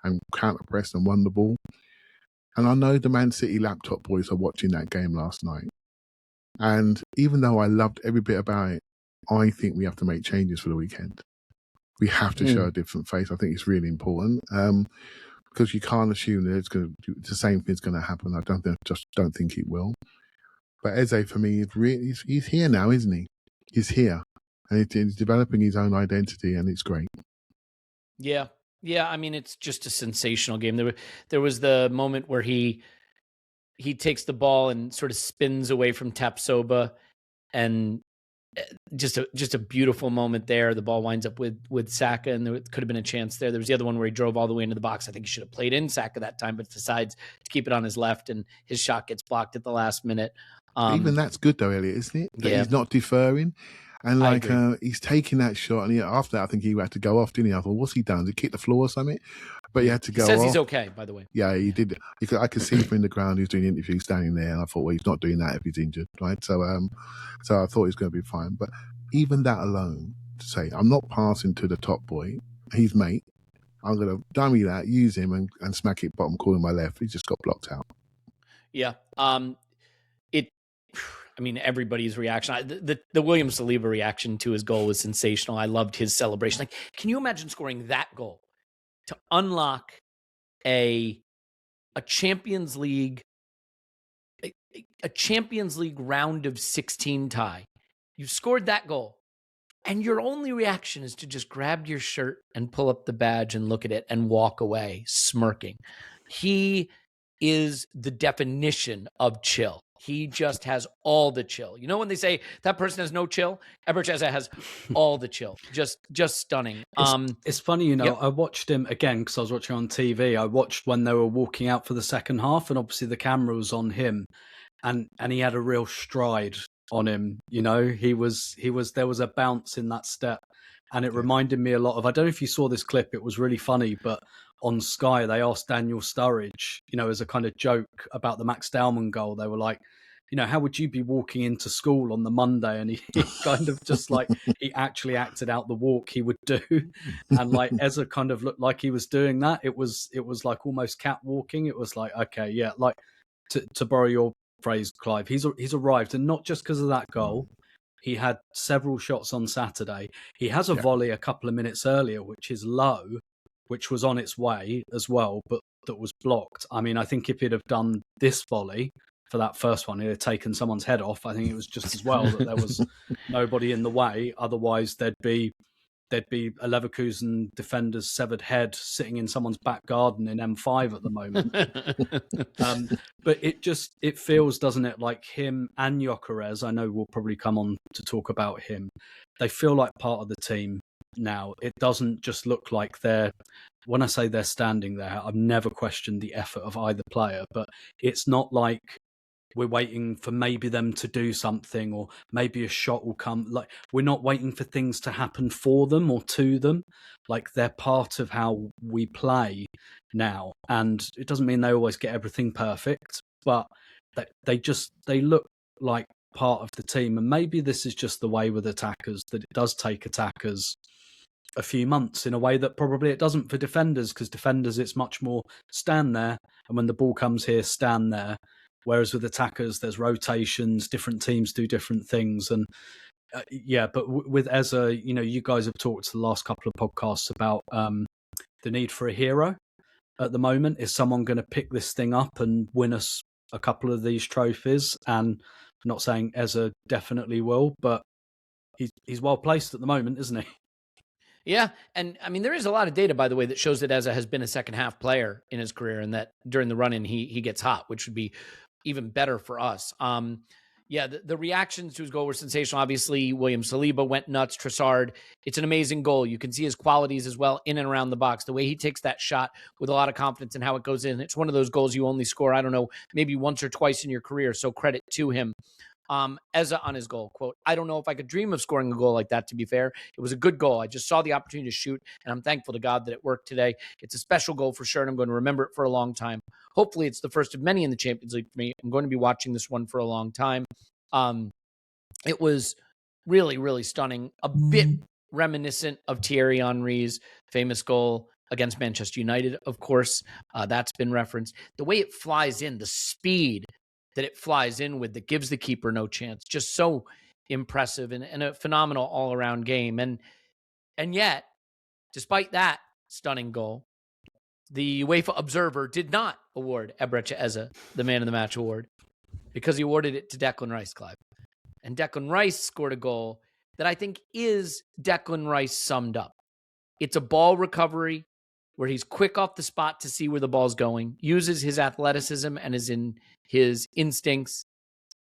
and counter-pressed and won the ball. And I know the Man City laptop boys are watching that game last night. And even though I loved every bit about it, I think we have to make changes for the weekend. We have to show a different face. I think it's really important because you can't assume that the same thing's going to happen. I don't think it will. But Eze, for me, he's here now, isn't he? He's here, and he's developing his own identity, and it's great. Yeah. I mean, it's just a sensational game. There was the moment where he takes the ball and sort of spins away from Tapsoba, and just a beautiful moment there. The ball winds up with Saka, and there could have been a chance there. There was the other one where he drove all the way into the box. I think he should have played in Saka that time, but decides to keep it on his left, and his shot gets blocked at the last minute. Even that's good though, Elliot, isn't it? That he's not deferring. And he's taking that shot, and after that, I think he had to go off, didn't he? I thought, what's he done? Did he kick the floor or something? But he had to go off. He says he's okay, by the way. Yeah, he did. I could see him in the ground. He was doing interviews standing there, and I thought, well, he's not doing that if he's injured, right? So I thought he was going to be fine. But even that alone, to say, I'm not passing to the top boy, his mate. I'm going to dummy that, use him, and smack it bottom corner my left. He just got blocked out. Yeah. Everybody's reaction. The William Saliba reaction to his goal was sensational. I loved his celebration. Like, can you imagine scoring that goal to unlock a Champions League round of 16 tie? You scored that goal, and your only reaction is to just grab your shirt and pull up the badge and look at it and walk away smirking. He is the definition of chill. He just has all the chill. You know when they say that person has no chill? Ebercheza has all the chill. Just stunning. It's funny, I watched him again because I was watching on TV. I watched when they were walking out for the second half, and obviously the camera was on him, and he had a real stride on him. There was a bounce in that step, and it reminded me a lot of, I don't know if you saw this clip, it was really funny, but on Sky, they asked Daniel Sturridge, as a kind of joke about the Max Dowman goal. They were like, how would you be walking into school on the Monday? And he kind of just like, he actually acted out the walk he would do. And like Eze kind of looked like he was doing that. It was like almost catwalking. It was like, okay, yeah, like to borrow your phrase, Clive, he's arrived. And not just because of that goal. He had several shots on Saturday. He has a volley a couple of minutes earlier, which is low, which was on its way as well, but that was blocked. I mean, I think if he'd have done this volley for that first one, he'd have taken someone's head off. I think it was just as well that there was nobody in the way. Otherwise, there'd be a Leverkusen defender's severed head sitting in someone's back garden in M5 at the moment. But it feels, doesn't it, like him and Gyokeres, I know we'll probably come on to talk about him, they feel like part of the team. now, it doesn't just look like when I say they're standing there, I've never questioned the effort of either player, but it's not like we're waiting for maybe them to do something or maybe a shot will come. Like, we're not waiting for things to happen for them or to them. Like, they're part of how we play now. And it doesn't mean they always get everything perfect, but they look like part of the team. And maybe this is just the way with attackers, that it does take attackers a few months in a way that probably it doesn't for defenders, because defenders, it's much more stand there, and when the ball comes here, stand there. Whereas with attackers, there's rotations, different teams do different things. And but with Eze, you guys have talked the last couple of podcasts about the need for a hero at the moment. Is someone going to pick this thing up and win us a couple of these trophies? And I'm not saying Eze definitely will, but he's well placed at the moment, isn't he? Yeah, and I mean, there is a lot of data, by the way, that shows that Eze has been a second half player in his career, and that during the run-in he gets hot, which would be even better for us. The reactions to his goal were sensational. Obviously, William Saliba went nuts. Trossard, it's an amazing goal. You can see his qualities as well in and around the box. The way he takes that shot with a lot of confidence and how it goes in. It's one of those goals you only score, I don't know, maybe once or twice in your career. So credit to him. Eze on his goal, quote, "I don't know if I could dream of scoring a goal like that, to be fair. It was a good goal. I just saw the opportunity to shoot, and I'm thankful to God that it worked today. It's a special goal for sure, and I'm going to remember it for a long time. Hopefully it's the first of many in the Champions League for me. I'm going to be watching this one for a long time." It was really, really stunning. A bit reminiscent of Thierry Henry's famous goal against Manchester United, of course. That's been referenced. The way it flies in, the speed that it flies in with, that gives the keeper no chance. Just so impressive and a phenomenal all-around game. And yet, despite that stunning goal, the UEFA Observer did not award Eberechi Eze the Man of the Match award, because he awarded it to Declan Rice, Clive. And Declan Rice scored a goal that I think is Declan Rice summed up. It's a ball recovery where he's quick off the spot to see where the ball's going, uses his athleticism and his instincts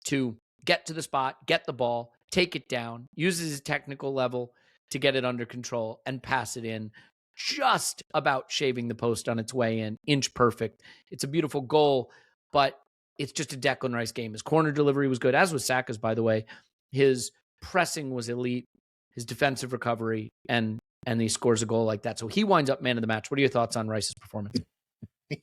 to get to the spot, get the ball, take it down, uses his technical level to get it under control and pass it in, just about shaving the post on its way in, inch perfect. It's a beautiful goal, but it's just a Declan Rice game. His corner delivery was good, as was Saka's, by the way. His pressing was elite, his defensive recovery, and he scores a goal like that. So he winds up Man of the Match. What are your thoughts on Rice's performance?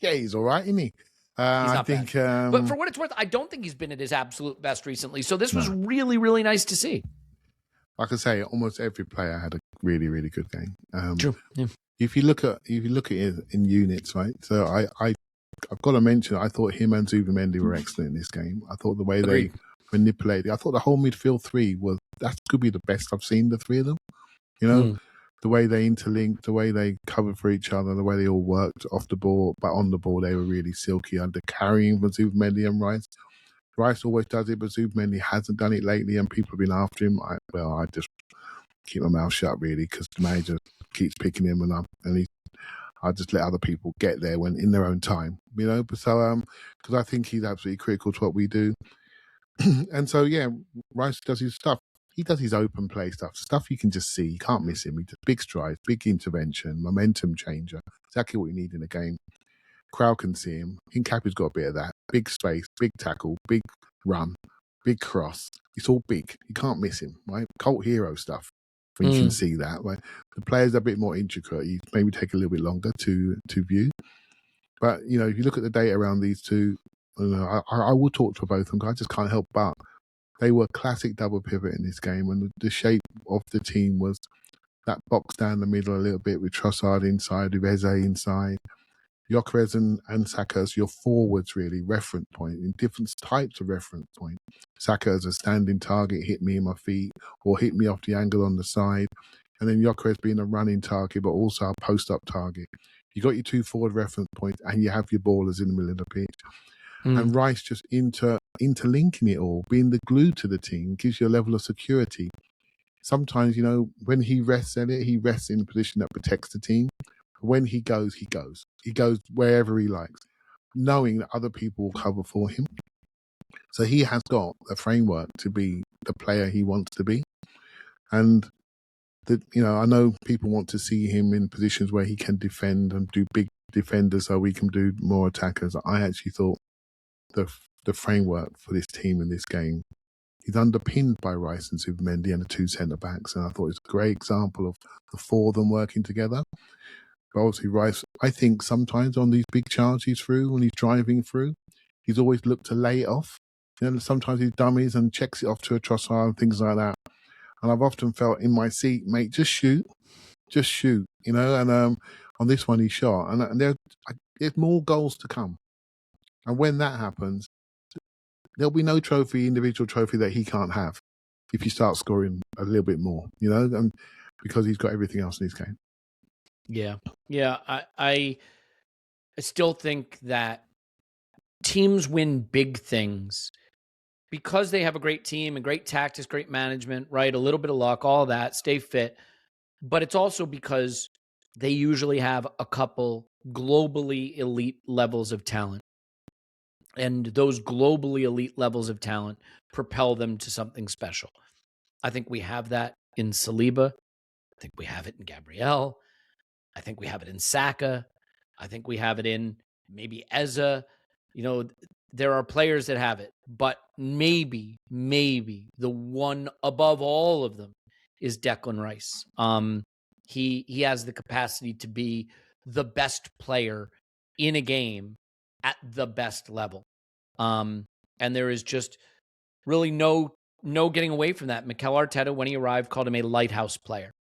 Yeah, he's all right, isn't he? He's not bad. But for what it's worth, I don't think he's been at his absolute best recently. So this was really, really nice to see. Like I say, almost every player had a really, really good game. True. Yeah. If you look at it in units, right? So I've got to mention, I thought him and Zubimendi were excellent in this game. I thought the way they manipulated, I thought the whole midfield three that could be the best I've seen, the three of them. The way they interlinked, the way they covered for each other, the way they all worked off the ball, but on the ball they were really silky under carrying for Zubimendi and Rice. Rice always does it, but Zubimendi hasn't done it lately, and people have been after him. I just keep my mouth shut, really, because the manager keeps picking him, and I just let other people get there when in their own time, So, because I think he's absolutely critical to what we do, and so Rice does his stuff. He does his open play stuff you can just see. You can't miss him. He does big strides, big intervention, momentum changer. Exactly what you need in a game. Crowd can see him. Hincapie's got a bit of that. Big space, big tackle, big run, big cross. It's all big. You can't miss him, right? Cult hero stuff. You can see that. Right? The players are a bit more intricate. You maybe take a little bit longer to view. But, if you look at the data around these two, I will talk to both of them. I just can't help but they were classic double pivot in this game, and the shape of the team was that box down the middle a little bit with Trossard inside, with Eze inside. Gyokeres and Saka as your forwards, really, reference point, in different types of reference point. Saka as a standing target, hit me in my feet, or hit me off the angle on the side. And then Gyokeres being a running target, but also a post-up target. You got your two forward reference points, and you have your ballers in the middle of the pitch. And Rice just interlinking it all, being the glue to the team, gives you a level of security. Sometimes, when he rests at it, he rests in a position that protects the team. When he goes, he goes. He goes wherever he likes, knowing that other people will cover for him. So he has got a framework to be the player he wants to be. And I know people want to see him in positions where he can defend and do big defenders so we can do more attackers. I actually thought the framework for this team in this game is underpinned by Rice and Zubimendi and the two centre-backs, and I thought it's a great example of the four of them working together. But obviously Rice, I think sometimes on these big charges he's through, when he's driving through, he's always looked to lay it off. Sometimes he dummies and checks it off to a Trossard and things like that. And I've often felt in my seat, mate, just shoot. And on this one he shot. And there's more goals to come. And when that happens, there'll be no individual trophy that he can't have if you start scoring a little bit more, and because he's got everything else in his game. Yeah. I still think that teams win big things because they have a great team and great tactics, great management, right? A little bit of luck, all that, stay fit. But it's also because they usually have a couple globally elite levels of talent. And those globally elite levels of talent propel them to something special. I think we have that in Saliba. I think we have it in Gabriel. I think we have it in Saka. I think we have it in maybe Eza. There are players that have it, but maybe the one above all of them is Declan Rice. He has the capacity to be the best player in a game at the best level. And there is just really no getting away from that. Mikel Arteta, when he arrived, called him a lighthouse player.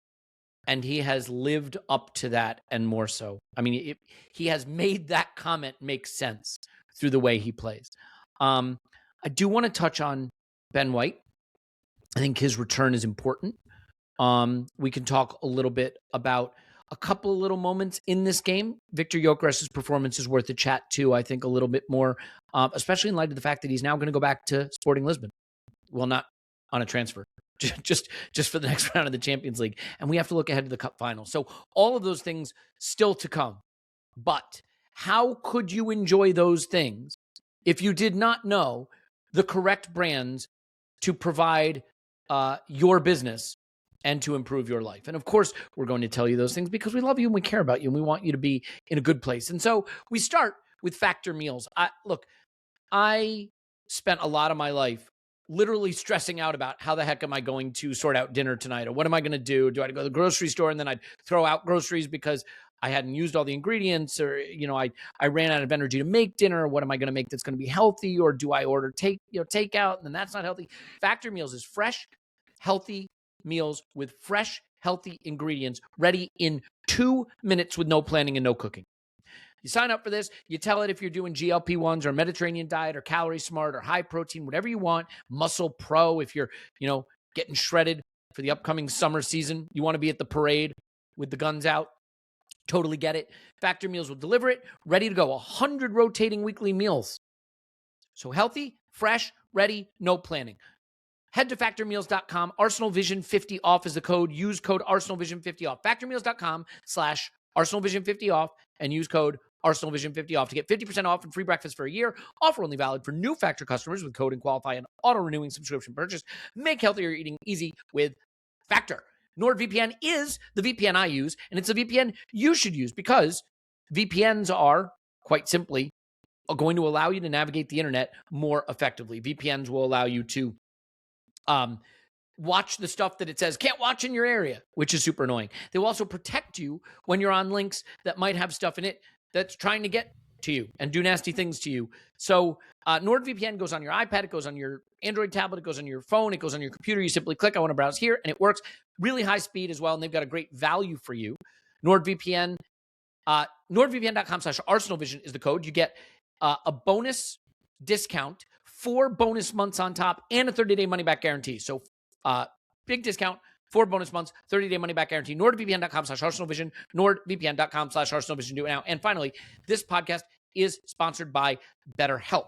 And he has lived up to that and more so. I mean, he has made that comment make sense through the way he plays. I do want to touch on Ben White. I think his return is important. We can talk a little bit about a couple of little moments in this game. Victor Gyokeres' performance is worth a chat too, I think a little bit more, especially in light of the fact that he's now going to go back to Sporting Lisbon. Well, not on a transfer, just for the next round of the Champions League. And we have to look ahead to the Cup final. So all of those things still to come. But how could you enjoy those things if you did not know the correct brands to provide your business and to improve your life? And of course, we're going to tell you those things because we love you and we care about you and we want you to be in a good place. And so we start with Factor Meals. I spent a lot of my life literally stressing out about how the heck am I going to sort out dinner tonight? Or what am I going to do? Do I go to the grocery store and then I'd throw out groceries because I hadn't used all the ingredients, or, I ran out of energy to make dinner. What am I going to make that's going to be healthy? Or do I order takeout and then that's not healthy? Factor Meals is fresh, healthy meals with fresh, healthy ingredients ready in 2 minutes with no planning and no cooking. You sign up for this, you tell it if you're doing GLP-1s or Mediterranean diet or calorie smart or high protein, whatever you want, Muscle Pro, if you're, getting shredded for the upcoming summer season, you want to be at the parade with the guns out. Totally get it. Factor Meals will deliver it, ready to go. 100 rotating weekly meals. So healthy, fresh, ready, no planning. Head to factormeals.com. ArsenalVision50 off is the code. Use code ArsenalVision50 off. Factormeals.com/ArsenalVision50 off and use code ArsenalVision50 off to get 50% off and free breakfast for a year. Offer only valid for new Factor customers with code and qualify an auto-renewing subscription purchase. Make healthier eating easy with Factor. NordVPN is the VPN I use, and it's a VPN you should use because VPNs are, quite simply, going to allow you to navigate the internet more effectively. VPNs will allow you to watch the stuff that it says can't watch in your area, which is super annoying. They will also protect you when you're on links that might have stuff in it that's trying to get to you and do nasty things to you. So NordVPN goes on your iPad, it goes on your Android tablet, it goes on your phone, it goes on your computer. You simply click, I want to browse here, and it works really high speed as well. And they've got a great value for you. NordVPN, NordVPN.com/ArsenalVision is the code. You get a bonus discount, 4 bonus months on top, and a 30-day money-back guarantee. So big discount, 4 bonus months, 30-day money-back guarantee. NordVPN.com/ArsenalVision, NordVPN.com/ArsenalVision. Do it now. And finally, this podcast is sponsored by BetterHelp.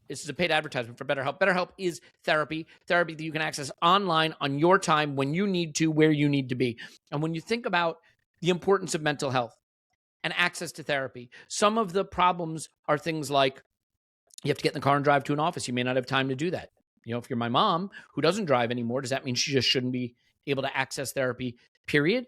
This is a paid advertisement for BetterHelp. BetterHelp is therapy that you can access online on your time when you need to, where you need to be. And when you think about the importance of mental health and access to therapy, some of the problems are things like you have to get in the car and drive to an office. You may not have time to do that. If you're my mom who doesn't drive anymore, does that mean she just shouldn't be able to access therapy, period?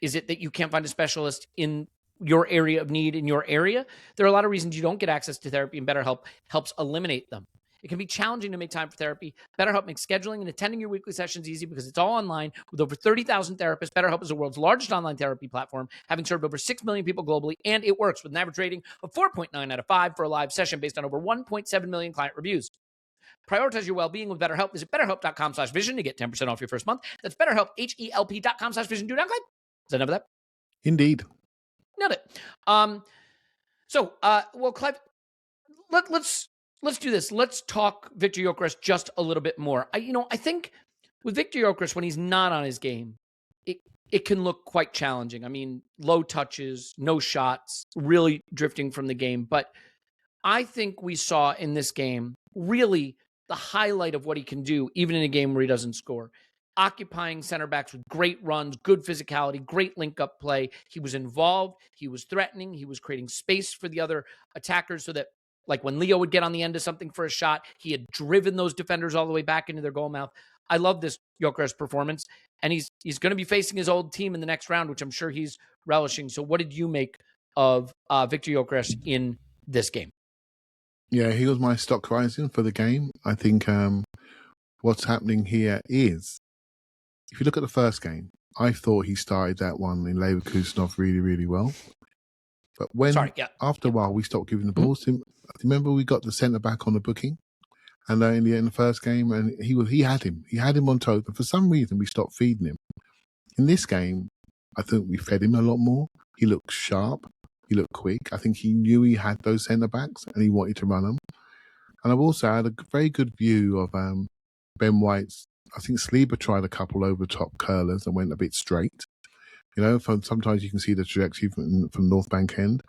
Is it that you can't find a specialist in your area of need in your area? There are a lot of reasons you don't get access to therapy, and BetterHelp helps eliminate them. It can be challenging to make time for therapy. BetterHelp makes scheduling and attending your weekly sessions easy because it's all online. With over 30,000 therapists, BetterHelp is the world's largest online therapy platform, having served over 6 million people globally, and it works with an average rating of 4.9 out of 5 for a live session based on over 1.7 million client reviews. Prioritize your well-being with BetterHelp. Visit BetterHelp.com/vision to get 10% off your first month. That's BetterHelp, HELP.com/vision. Do not click. Is that enough of that? Indeed. Nailed it. Well, Clive, let's do this. Let's talk Victor Gyokeres just a little bit more. I think with Victor Gyokeres, when he's not on his game, it can look quite challenging. I mean, low touches, no shots, really drifting from the game. But I think we saw in this game really the highlight of what he can do, even in a game where he doesn't score. Occupying center backs with great runs, good physicality, great link-up play. He was involved. He was threatening. He was creating space for the other attackers so that, like when Leo would get on the end of something for a shot, he had driven those defenders all the way back into their goal mouth. I love this Gyokeres performance, and he's going to be facing his old team in the next round, which I'm sure he's relishing. So what did you make of Victor Gyokeres in this game? Yeah, he was my stock rising for the game. I think what's happening here is, if you look at the first game, I thought he started that one in Leverkusen off really, really well. But after a while, we stopped giving the balls to him. Remember, we got the centre-back on the booking? And in the first game, and he had him on toes. But for some reason, we stopped feeding him. In this game, I think we fed him a lot more. He looked sharp. He looked quick. I think he knew he had those centre-backs and he wanted to run them. And I've also had a very good view of Ben White's. I think Saliba tried a couple over-top curlers and went a bit straight. Sometimes you can see the trajectory from North Bank end.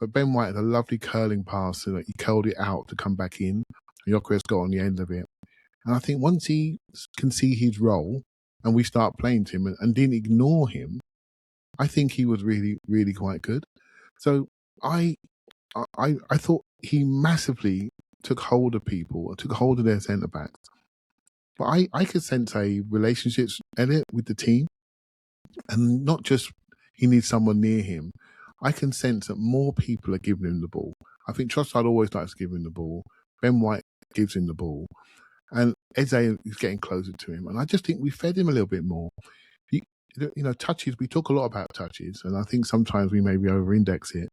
But Ben White had a lovely curling pass so that he curled it out to come back in. Gyokeres got on the end of it. And I think once he can see his role and we start playing to him and didn't ignore him, I think he was really, really quite good. So I thought he massively took hold of people, took hold of their centre-backs. But I could sense a relationships, Elliot, with the team. And not just he needs someone near him. I can sense that more people are giving him the ball. I think Trossard always likes to give him the ball. Ben White gives him the ball. And Eze is getting closer to him. And I just think we fed him a little bit more. Touches, we talk a lot about touches. And I think sometimes we maybe over-index it.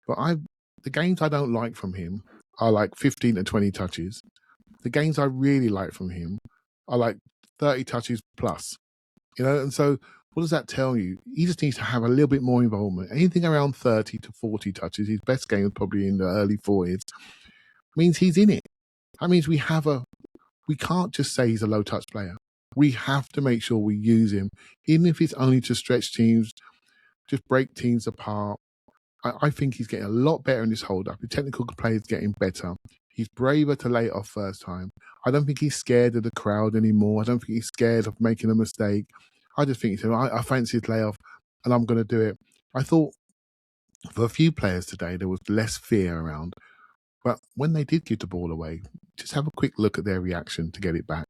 But the games I don't like from him are like 15 to 20 touches. The games I really like from him are like 30 touches plus. And so what does that tell you? He just needs to have a little bit more involvement. Anything around 30 to 40 touches, his best game is probably in the early 40s, means he's in it. That means we can't just say he's a low touch player. We have to make sure we use him, even if it's only to stretch teams, just break teams apart. I think he's getting a lot better in this hold-up. The technical play is getting better. He's braver to lay it off first time. I don't think he's scared of the crowd anymore. I don't think he's scared of making a mistake. I just think he said, I fancy his layoff and I'm going to do it. I thought for a few players today, there was less fear around. But when they did give the ball away, just have a quick look at their reaction to get it back.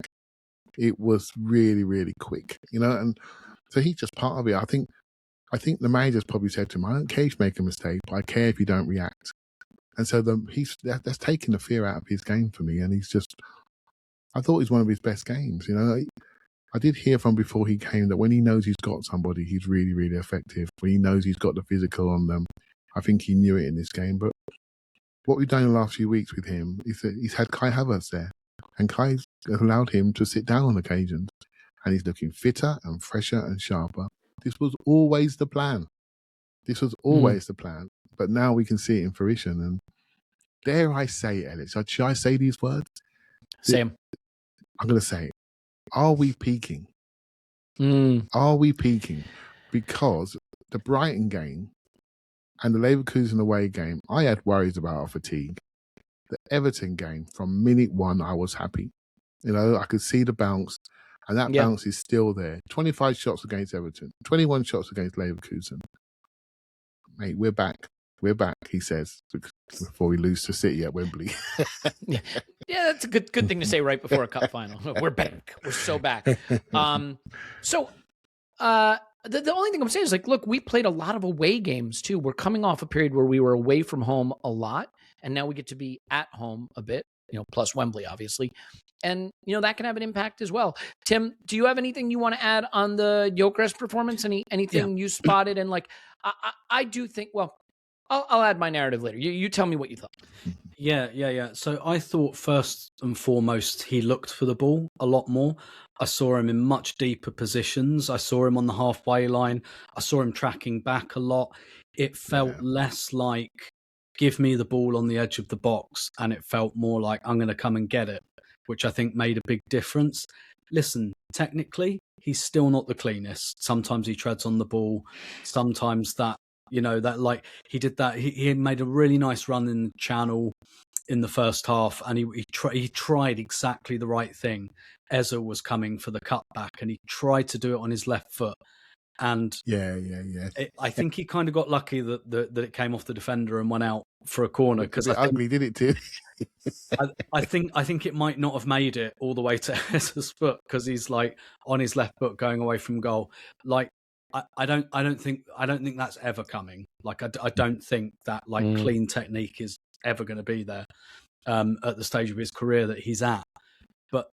It was really, really quick, and so he's just part of it. I think the manager's probably said to him, I don't care if you make a mistake, but I care if you don't react. And so that's taking the fear out of his game for me. And I thought he's one of his best games. I did hear from before he came that when he knows he's got somebody, he's really, really effective. When he knows he's got the physical on them, I think he knew it in this game. But what we've done in the last few weeks with him is that he's had Kai Havertz there. And Kai's allowed him to sit down on occasions. And he's looking fitter and fresher and sharper. This was always the plan. The plan. But now we can see it in fruition. And dare I say, Elliot, should I say these words? Same. I'm going to say it. Are we peaking? Mm. Are we peaking? Because the Brighton game and the Leverkusen away game, I had worries about our fatigue. The Everton game, from minute one, I was happy. I could see the bounce, and that bounce is still there. 25 shots against Everton, 21 shots against Leverkusen. Mate, we're back. we're back, he says, before we lose to City at Wembley. Yeah, that's a good thing to say right before a cup final. We're back. We're so back. So the only thing I'm saying is, like, look, we played a lot of away games too. We're coming off a period where we were away from home a lot, and now we get to be at home a bit, plus Wembley, obviously. And, that can have an impact as well. Tim, do you have anything you want to add on the Gyokeres performance? Anything you spotted? And, like, I do think, well, I'll add my narrative later. You tell me what you thought. Yeah. So I thought first and foremost, he looked for the ball a lot more. I saw him in much deeper positions. I saw him on the halfway line. I saw him tracking back a lot. It felt less like, give me the ball on the edge of the box, and it felt more like, I'm going to come and get it, which I think made a big difference. Listen, technically, he's still not the cleanest. Sometimes he treads on the ball. Sometimes that like he did that. He made a really nice run in the channel in the first half, and he tried exactly the right thing. Eze was coming for the cutback, and he tried to do it on his left foot. And I think he kind of got lucky that it came off the defender and went out for a corner, because ugly, did it too? I think it might not have made it all the way to Eze's foot, because he's like on his left foot going away from goal. Like I don't think that's ever coming. Like I don't think that clean technique is ever going to be there at the stage of his career that he's at. But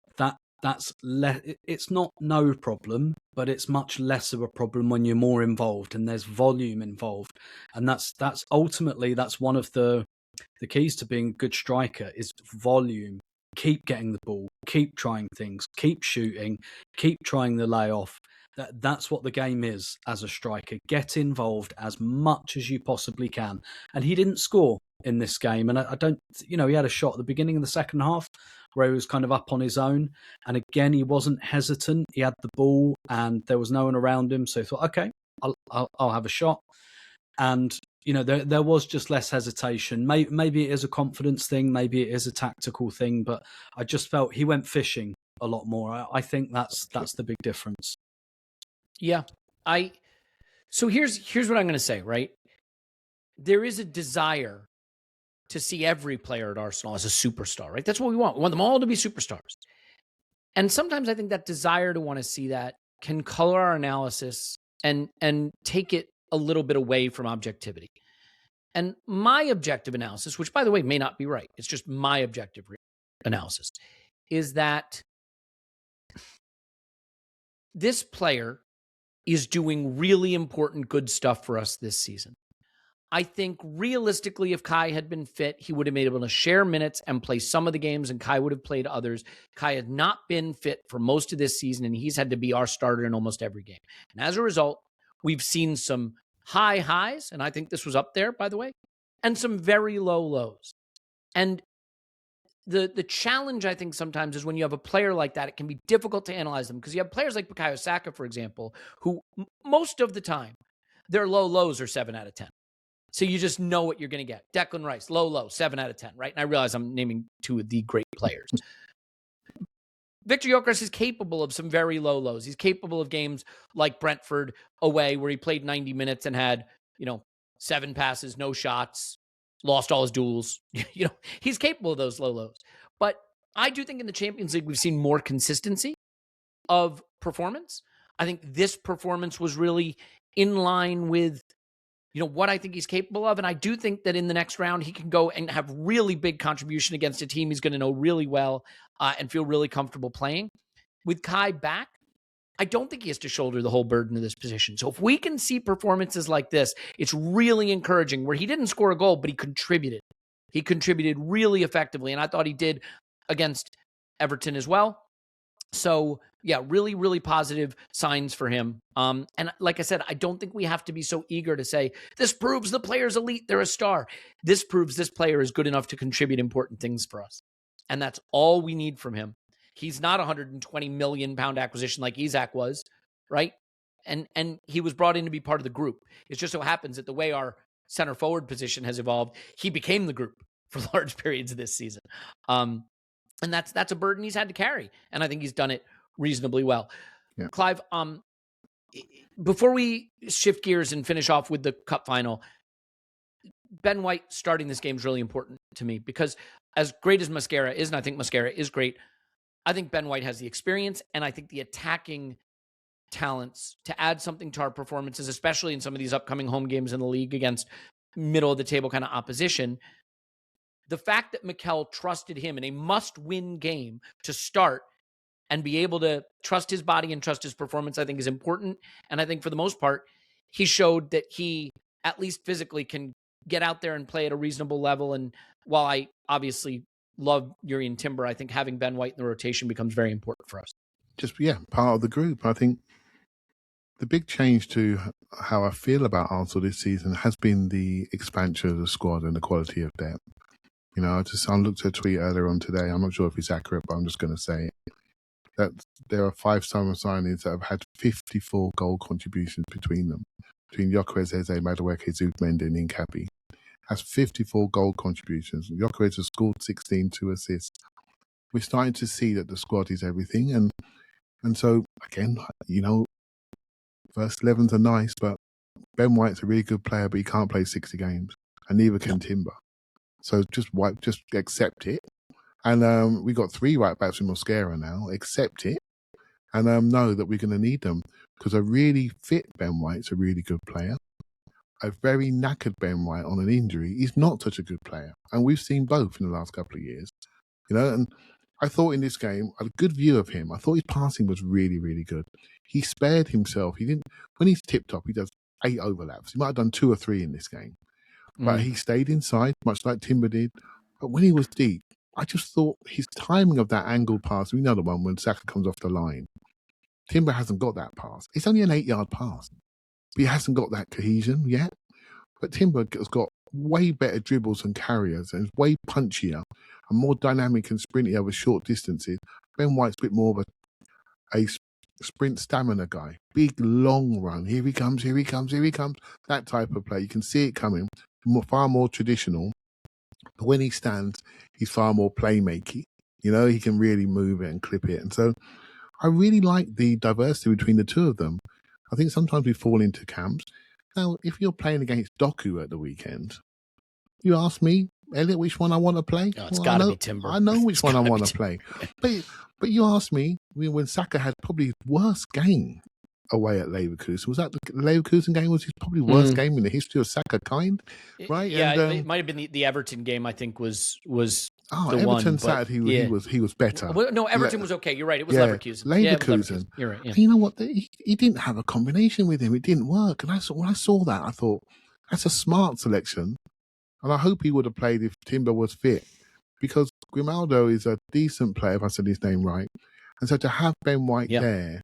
it's not no problem, but it's much less of a problem when you're more involved and there's volume involved. And that's ultimately one of the keys to being a good striker is volume. Keep getting the ball, keep trying things, keep shooting, keep trying the layoff. That's what the game is as a striker. Get involved as much as you possibly can. And he didn't score in this game. And I don't, he had a shot at the beginning of the second half where he was kind of up on his own. And again, he wasn't hesitant. He had the ball and there was no one around him. So he thought, okay, I'll have a shot. And, there was just less hesitation. Maybe it is a confidence thing. Maybe it is a tactical thing. But I just felt he went fishing a lot more. I think that's the big difference. Yeah. So here's what I'm going to say, right? There is a desire to see every player at Arsenal as a superstar, right? That's what we want. We want them all to be superstars. And sometimes I think that desire to want to see that can color our analysis and take it a little bit away from objectivity. And my objective analysis, which by the way may not be right, it's just my objective analysis, is that this player is doing really important, good stuff for us this season. I think realistically, if Kai had been fit, he would have been able to share minutes and play some of the games, and Kai would have played others. Kai had not been fit for most of this season, and he's had to be our starter in almost every game. And as a result, we've seen some high highs, and I think this was up there, by the way, and some very low lows. And the challenge, I think, sometimes is when you have a player like that, it can be difficult to analyze them, because you have players like Bukayo Saka, for example, who most of the time, their low lows are 7 out of 10. So you just know what you're going to get. Declan Rice, low, 7 out of 10, right? And I realize I'm naming two of the great players. Victor Gyokeres is capable of some very low lows. He's capable of games like Brentford away, where he played 90 minutes and had, 7 passes, no shots, lost all his duels. He's capable of those low lows. But I do think in the Champions League, we've seen more consistency of performance. I think this performance was really in line with what I think he's capable of. And I do think that in the next round, he can go and have really big contribution against a team he's going to know really well and feel really comfortable playing. With Kai back, I don't think he has to shoulder the whole burden of this position. So if we can see performances like this, it's really encouraging, where he didn't score a goal, but he contributed. He contributed really effectively. And I thought he did against Everton as well. So yeah, really, really positive signs for him. And like I said, I don't think we have to be so eager to say, this proves the player's elite, they're a star. This proves this player is good enough to contribute important things for us. And that's all we need from him. He's not a £120 million acquisition like Isak was, right? And he was brought in to be part of the group. It just so happens that the way our center forward position has evolved, he became the group for large periods of this season. And that's a burden he's had to carry. And I think he's done it reasonably well. Yeah. Clive, before we shift gears and finish off with the cup final, Ben White starting this game is really important to me because as great as Mosquera is, and I think Mosquera is great, I think Ben White has the experience and I think the attacking talents to add something to our performances, especially in some of these upcoming home games in the league against middle of the table kind of opposition. The fact that Mikel trusted him in a must-win game to start and be able to trust his body and trust his performance, I think is important. And I think for the most part, he showed that he, at least physically, can get out there and play at a reasonable level. And while I obviously love Jurrien Timber, I think having Ben White in the rotation becomes very important for us. Part of the group. I think the big change to how I feel about Arsenal this season has been the expansion of the squad and the quality of depth. You know, I looked at a tweet earlier on today. I'm not sure if it's accurate, but I'm just going to say it, that there are 5 summer signings that have had 54 goal contributions between them, between Gyokeres, Eze, Madueke, Zubimendi, and Nkappi. That's 54 goal contributions. Gyokeres has scored 16, 2 assists. We're starting to see that the squad is everything, and so again, you know, first 11s are nice, but Ben White's a really good player, but he can't play 60 games, and neither can Timber. So just accept it. And we got 3 right backs with Mosquera now. Accept it, and know that we're going to need them because a really fit Ben White's a really good player. A very knackered Ben White on an injury is not such a good player, and we've seen both in the last couple of years. You know, and I thought in this game, I had a good view of him. I thought his passing was really, really good. He spared himself. He didn't, when he's tipped up, he does 8 overlaps. He might have done 2 or 3 in this game, but he stayed inside, much like Timber did. But when he was deep, I just thought his timing of that angled pass, we know the one when Saka comes off the line. Timber hasn't got that pass. It's only an 8-yard pass, but he hasn't got that cohesion yet. But Timber has got way better dribbles and carriers and is way punchier and more dynamic and sprinty over short distances. Ben White's a bit more of a sprint stamina guy. Big, long run. Here he comes, here he comes, here he comes. That type of play. You can see it coming. Far more traditional. But when he stands, he's far more playmaking. You know, he can really move it and clip it. And so I really like the diversity between the two of them. I think sometimes we fall into camps. Now, if you're playing against Doku at the weekend, you ask me, Elliot, which one I want to play? Oh, it's got to be Timber. I know which one I want to play. But you asked me when Saka had probably his worst game away at Leverkusen. Was that the Leverkusen game? Was his probably worst game in the history of Saka kind? Right? Yeah, and, it might have been the Everton game. I think was the Everton one. Saturday he was better. Well, no, Everton was okay. You're right. It was Leverkusen. Leverkusen. You're right. Yeah. And you know what? He didn't have a combination with him. It didn't work. And when I saw that, I thought that's a smart selection. And I hope he would have played if Timber was fit, because Grimaldo is a decent player, if I said his name right. And so to have Ben White there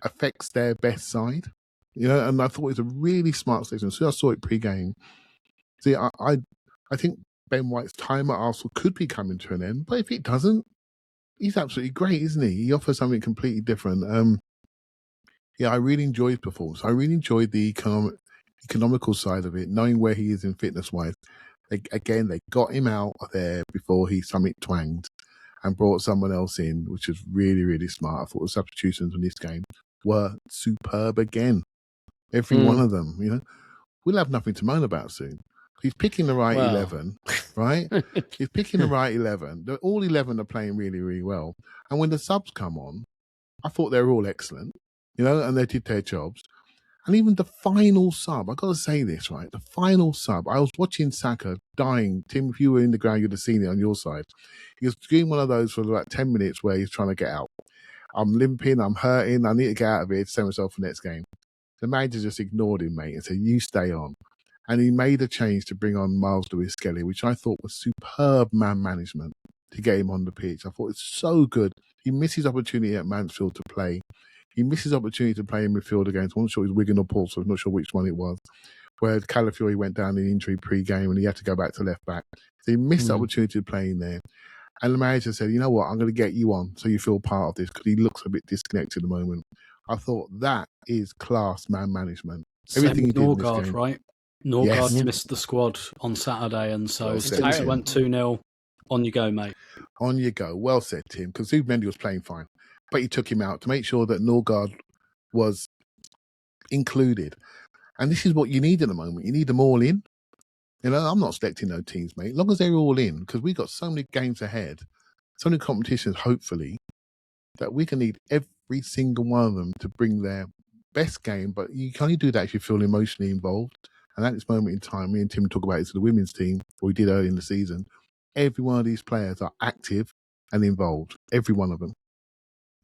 affects their best side, you know. And I thought it was a really smart selection. So I saw it pre-game. See, I think Ben White's time at Arsenal could be coming to an end, but if it doesn't, he's absolutely great, isn't he? He offers something completely different. I really enjoyed his performance. I really enjoyed the economical side of it, knowing where he is in fitness-wise. They got him out there before he twanged and brought someone else in, which was really, really smart. I thought the substitutions in this game were superb again. Every one of them, you know. We'll have nothing to moan about soon. He's picking the right 11, right? He's picking the right 11. All 11 are playing really, really well. And when the subs come on, I thought they were all excellent, you know, and they did their jobs. And even the final sub, I've got to say this, right? The final sub, I was watching Saka dying. Tim, if you were in the ground, you'd have seen it on your side. He was doing one of those for about 10 minutes where he's trying to get out. I'm limping, I'm hurting, I need to get out of here to save myself for the next game. The manager just ignored him, mate, and said, you stay on. And he made a change to bring on Miles Lewis-Skelly, which I thought was superb man management to get him on the pitch. I thought it's so good. He misses opportunity at Mansfield to play. He misses opportunity to play in midfield against, I'm not sure it was Wigan or Paul, so I'm not sure which one it was, where Calafiori went down in injury pre-game and he had to go back to left back. So he missed the opportunity to play in there. And the manager said, you know what, I'm going to get you on so you feel part of this, because he looks a bit disconnected at the moment. I thought that is class man management. Everything he did in this game. Right? Norgard missed the squad on Saturday, and so since it went 2-0, on you go, mate. On you go. Well said, Tim, because Zubimendi was playing fine. But he took him out to make sure that Norgard was included. And this is what you need at the moment. You need them all in. You know, I'm not selecting no teams, mate. As long as they're all in, because we've got so many games ahead, so many competitions, hopefully, that we can need every single one of them to bring their best game. But you can only do that if you feel emotionally involved. And at this moment in time, me and Tim talk about it to the women's team, or we did early in the season. Every one of these players are active and involved. Every one of them.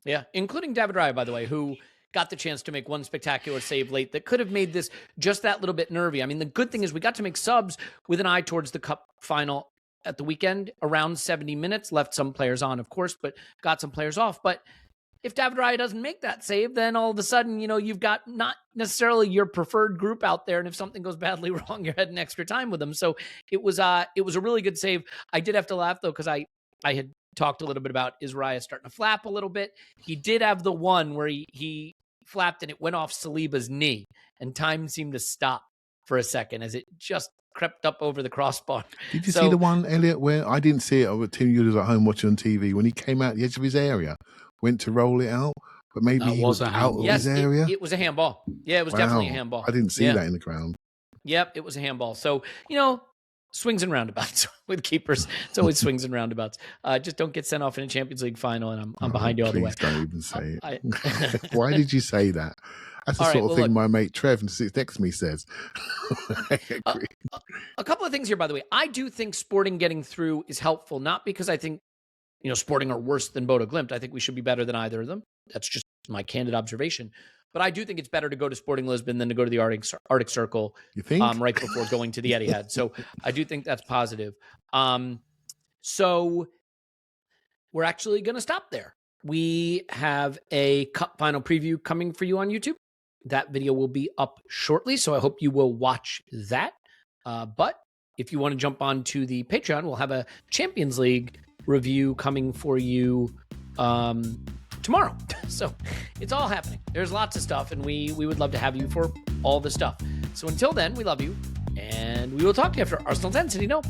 Yeah, including David Raya, by the way, who got the chance to make one spectacular save late that could have made this just that little bit nervy. I mean, the good thing is we got to make subs with an eye towards the cup final at the weekend, around 70 minutes, left some players on, of course, but got some players off. But if David Raya doesn't make that save, then all of a sudden, you know, you've got not necessarily your preferred group out there. And if something goes badly wrong, you're heading extra time with them. So it was a really good save. I did have to laugh, though, because I had talked a little bit about is Raya starting to flap a little bit. He did have the one where he flapped and it went off Saliba's knee, and time seemed to stop for a second as it just crept up over the crossbar. Did you see the one, Elliot, where I didn't see it, but Tim, you was at home watching on TV, when he came out the edge of his area, went to roll it out, but maybe he was out of his area? It was a handball. Yeah, it was definitely a handball. I didn't see that in the ground. Yep, it was a handball. So, you know, swings and roundabouts with keepers. It's always swings and roundabouts. Just don't get sent off in a Champions League final, and I'm behind you all the way. Please don't even say it. Why did you say that? That's the sort of thing my mate Trev, who sits next to me, says. I agree. A couple of things here, by the way. I do think Sporting getting through is helpful, not because I think, you know, Sporting are worse than Bodo Glimt. I think we should be better than either of them. That's just my candid observation. But I do think it's better to go to Sporting Lisbon than to go to the Arctic Circle. You think? Right before going to the Etihad. So I do think that's positive. So we're actually going to stop there. We have a cup final preview coming for you on YouTube. That video will be up shortly, so I hope you will watch that. But if you want to jump on to the Patreon, we'll have a Champions League review coming for you tomorrow. So it's all happening. There's lots of stuff, and we would love to have you for all the stuff. So until then, we love you, and we will talk to you after Arsenal 10 City No.